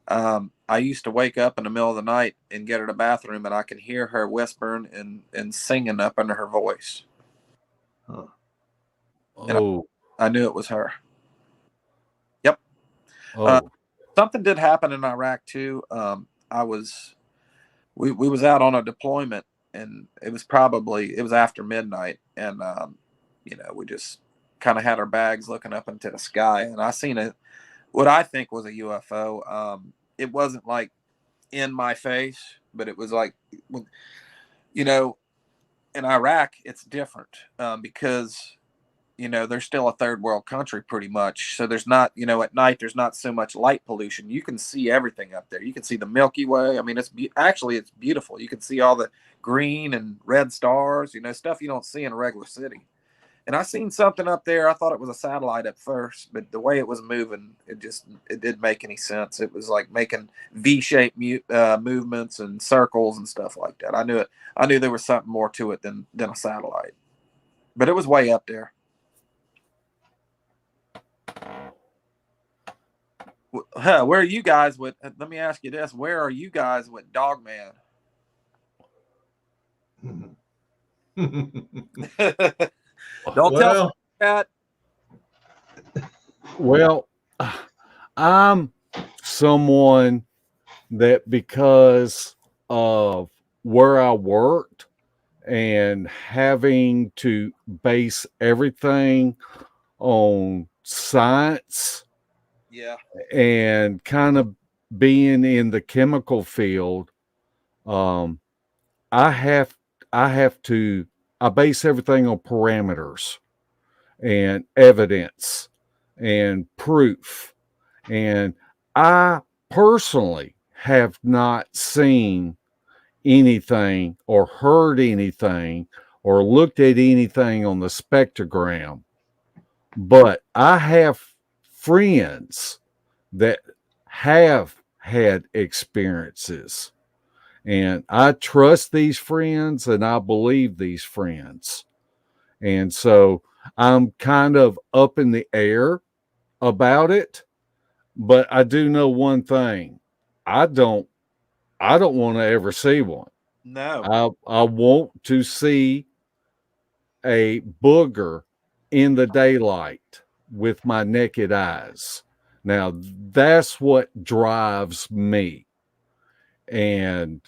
I used to wake up in the middle of the night and get her to the bathroom, and I could hear her whispering and singing up under her voice. Huh. Oh. I knew it was her. Yep. Oh. Something did happen in Iraq too. We was out on a deployment, and it was after midnight, and we just kind of had our bags looking up into the sky, and I seen what I think was a UFO. It wasn't like in my face, but it was like, in Iraq it's different because they're still a third world country pretty much. So there's not, at night, there's not so much light pollution. You can see everything up there. You can see the Milky Way. I mean, it's beautiful. You can see all the green and red stars, stuff you don't see in a regular city. And I seen something up there. I thought it was a satellite at first, but the way it was moving, it didn't make any sense. It was like making V-shaped movements and circles and stuff like that. I knew there was something more to it than a satellite, but it was way up there. Where are you guys with? Let me ask you this: where are you guys with Dogman? Don't tell that. Well, I'm someone that, because of where I worked and having to base everything on science, yeah, and kind of being in the chemical field, um, I have I have to I base everything on parameters and evidence and proof. And I personally have not seen anything or heard anything or looked at anything on the spectrogram, but I have friends that have had experiences. And I trust these friends and I believe these friends. And so I'm kind of up in the air about it, but I do know one thing. I don't I don't want to ever see one. No. I want to see a booger in the daylight with my naked eyes. Now that's what drives me. And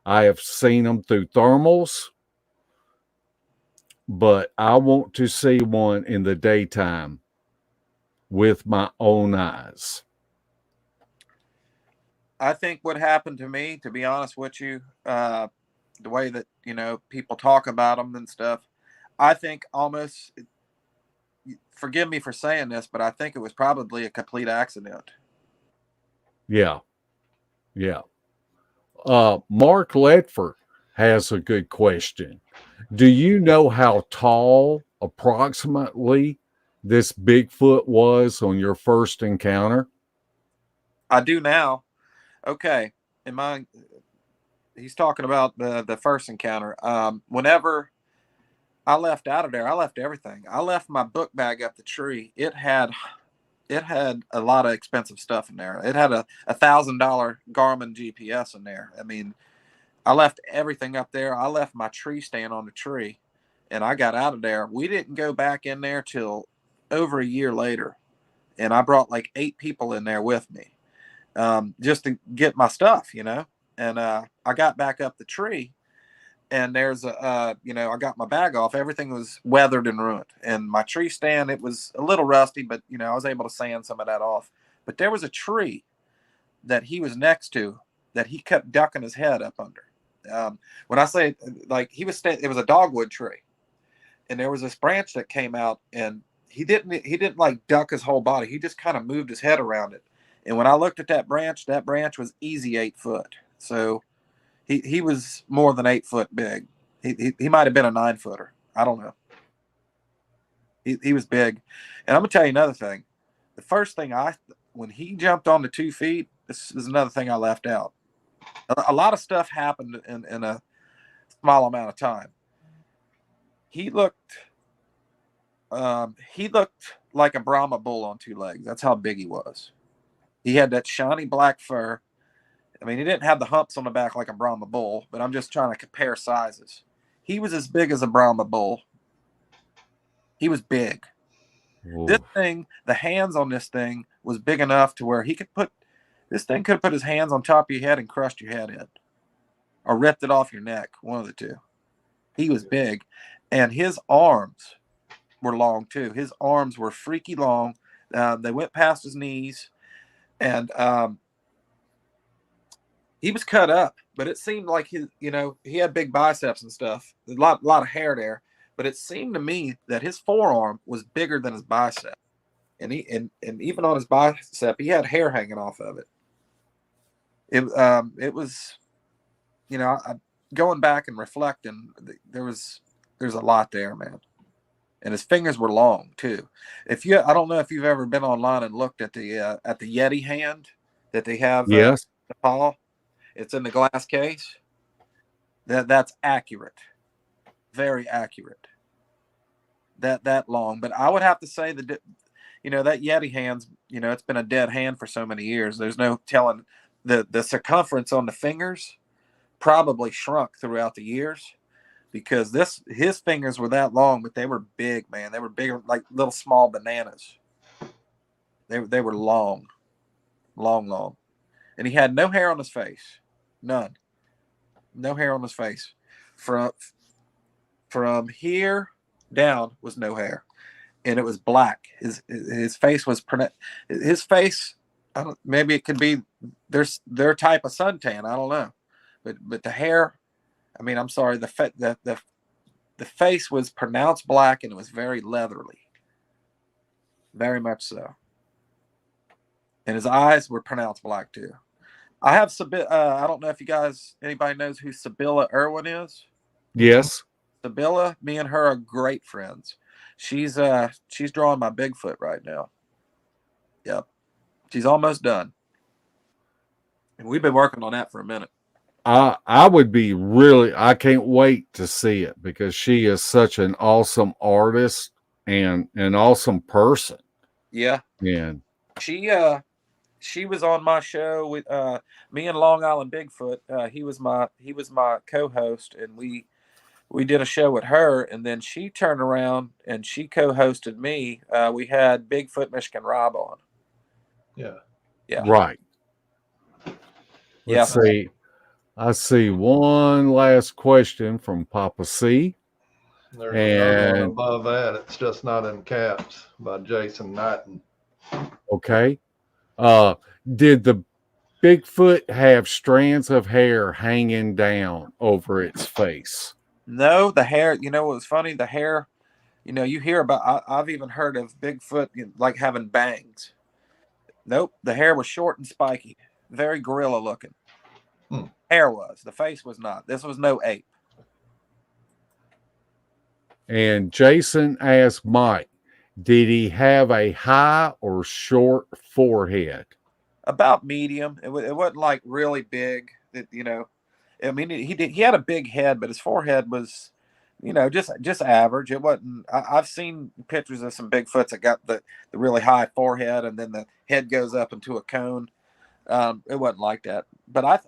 I have seen them through thermals, but I want to see one in the daytime with my own eyes. I think what happened to me, to be honest with you, the way that people talk about them and stuff, I think almost. Forgive me for saying this, but I think it was probably a complete accident. Yeah, yeah. Mark Ledford has a good question. Do you know how tall approximately this Bigfoot was on your first encounter? I do now. Okay, he's talking about the first encounter. Whenever I left out of there, I left everything. I left my book bag up the tree. It had a lot of expensive stuff in there. It had a $1,000 Garmin GPS in there. I mean, I left everything up there. I left my tree stand on the tree, and I got out of there. We didn't go back in there till over a year later, and I brought like 8 people in there with me, just to get my stuff, And I got back up the tree, and there's I got my bag off. Everything was weathered and ruined, and my tree stand, it was a little rusty, but I was able to sand some of that off. But there was a tree that he was next to that he kept ducking his head up under. When I say, like, it was a dogwood tree, and there was this branch that came out, and he didn't like duck his whole body. He just kind of moved his head around it. And when I looked at that branch was easy 8 foot. So he was more than 8 foot big. He might have been a 9-footer. I don't know. He was big. And I'm gonna tell you another thing. The first thing when he jumped on the 2 feet, this is another thing I left out. A lot of stuff happened in a small amount of time. He looked like a Brahma bull on 2 legs. That's how big he was. He had that shiny black fur. I mean, he didn't have the humps on the back like a Brahma bull, but I'm just trying to compare sizes. He was as big as a Brahma bull. He was big. Ooh. This thing, the hands on this thing was big enough to where this thing could have put his hands on top of your head and crushed your head in, or ripped it off your neck, one of the two. He was big, and his arms were long too. His arms were freaky long. They went past his knees, and he was cut up, but it seemed like he had big biceps and stuff. A lot of hair there, but it seemed to me that his forearm was bigger than his bicep, and even on his bicep, he had hair hanging off of it. It was, going back and reflecting, there's a lot there, man. And his fingers were long too. I don't know if you've ever been online and looked at the Yeti hand that they have. Yes. The paw. It's in the glass case. That's accurate, very accurate. That long, but I would have to say that that Yeti hand's it's been a dead hand for so many years. There's no telling. The circumference on the fingers probably shrunk throughout the years, because his fingers were that long, but they were big, man. They were bigger, like little small bananas. They were long, and he had no hair on his face. None. No hair on his face. From here down was no hair, and it was black. His face was his face. Maybe it could be their type of suntan. I don't know, but the hair. I mean, I'm sorry. The face was pronounced black and it was very leathery, very much so. And his eyes were pronounced black too. I have I don't know if anybody knows who Sibylla Irwin is. Yes. Sibylla, me and her are great friends. She's drawing my Bigfoot right now. Yep. She's almost done. And we've been working on that for a minute. I can't wait to see it because she is such an awesome artist and an awesome person. Yeah. And she was on my show with me and Long Island Bigfoot. He was my co-host, and we did a show with her, and then she turned around and she co-hosted me. We had Bigfoot Michigan Rob on. Yeah. Yeah. Right. Let's see. I see one last question from Papa C. There's another one above that. It's just not in caps by Jason Knighton. Okay. Did the Bigfoot have strands of hair hanging down over its face? No, the hair, what was funny? The hair, you hear about, I've even heard of Bigfoot like having bangs. Nope. The hair was short and spiky, very gorilla looking. Hair was. The face was not. This was no ape. And Jason asked Mike, did he have a high or short forehead? About medium. It wasn't like really big. I mean, he had a big head, but his forehead was, just average. It wasn't. I've seen pictures of some Bigfoots that got the really high forehead, and then the head goes up into a cone. It wasn't like that. But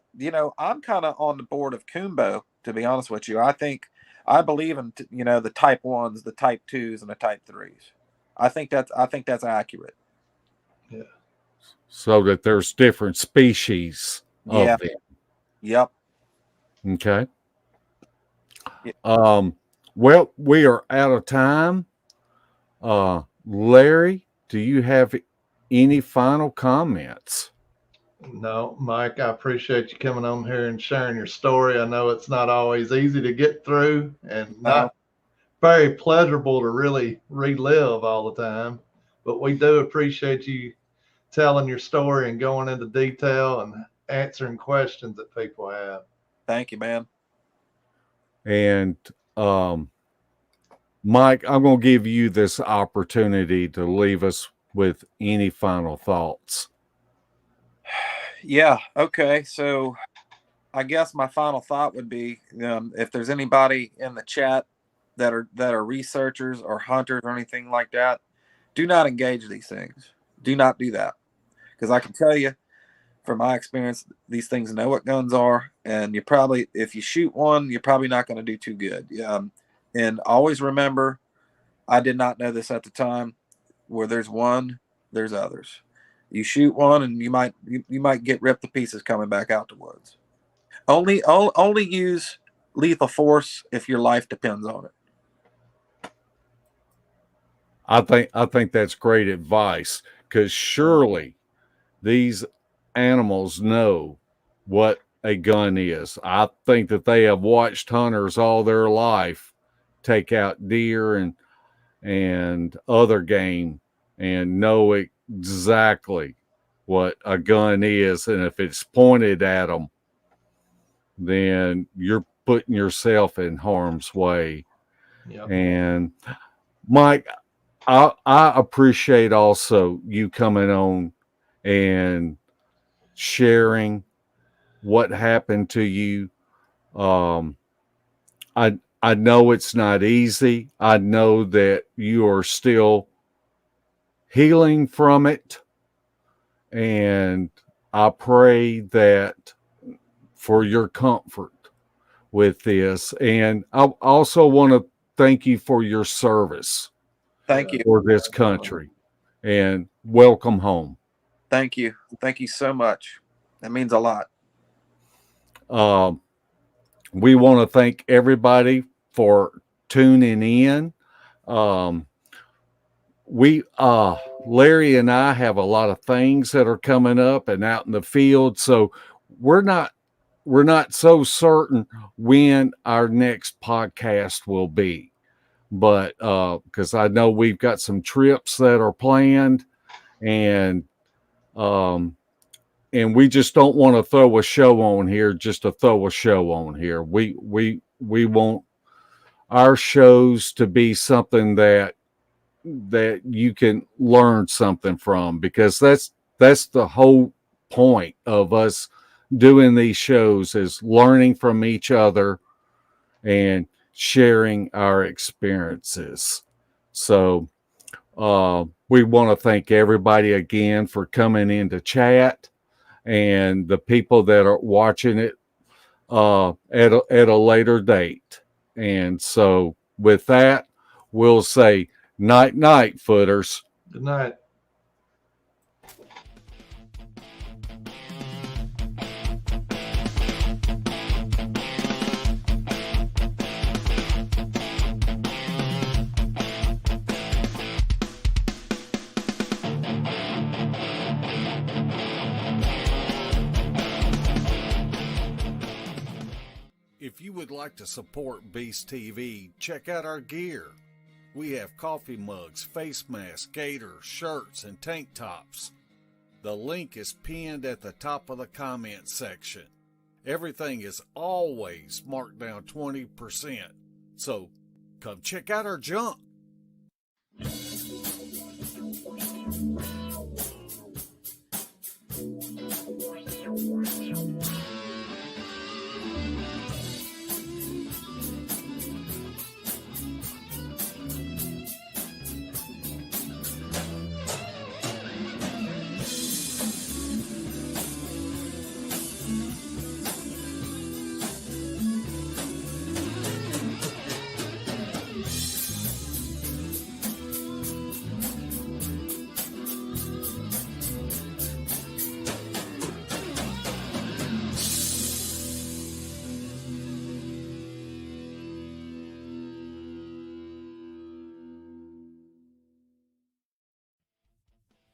I'm kind of on the board of Kumbo, to be honest with you. I believe in the type 1s, the type 2s, and the type 3s. I think that's accurate. Yeah. So that there's different species of them. Yep. Okay. Yeah. Well, we are out of time. Larry, do you have any final comments? No, Mike, I appreciate you coming on here and sharing your story. I know it's not always easy to get through and not very pleasurable to really relive all the time, but we do appreciate you telling your story and going into detail and answering questions that people have. Thank you, man. And Mike, I'm going to give you this opportunity to leave us with any final thoughts. Yeah. Okay. So I guess my final thought would be, if there's anybody in the chat that are researchers or hunters or anything like that, do not engage these things. Do not do that. Because I can tell you from my experience, these things know what guns are. And if you shoot one, you're probably not going to do too good. And always remember, I did not know this at the time, where there's one, there's others. You shoot one and you might get ripped to pieces coming back out the woods. Only use lethal force if your life depends on it. I think that's great advice, because surely these animals know what a gun is. I think that they have watched hunters all their life take out deer and other game and know exactly what a gun is. And if it's pointed at them, then you're putting yourself in harm's way. Yep. And Mike, I appreciate also you coming on and sharing what happened to you. I know it's not easy. I know that you are still healing from it. And I pray that for your comfort with this. And I also want to thank you for your service. Thank you. For this country. And welcome home. Thank you. Thank you so much. That means a lot. We want to thank everybody for tuning in. we Larry and I have a lot of things that are coming up and out in the field, so we're not so certain when our next podcast will be. But because I know we've got some trips that are planned, and we just don't want to throw a show on here just to throw a show on here. We want our shows to be something that you can learn something from, because that's the whole point of us doing these shows, is learning from each other and sharing our experiences. So we want to thank everybody again for coming in to chat, and the people that are watching it at a later date. And so with that, we'll say night night, footers. Good night. If you would like to support Beast TV, check out our gear. We have coffee mugs, face masks, gaiters, shirts, and tank tops. The link is pinned at the top of the comment section. Everything is always marked down 20%. So come check out our junk.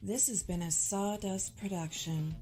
This has been a Sawdust production.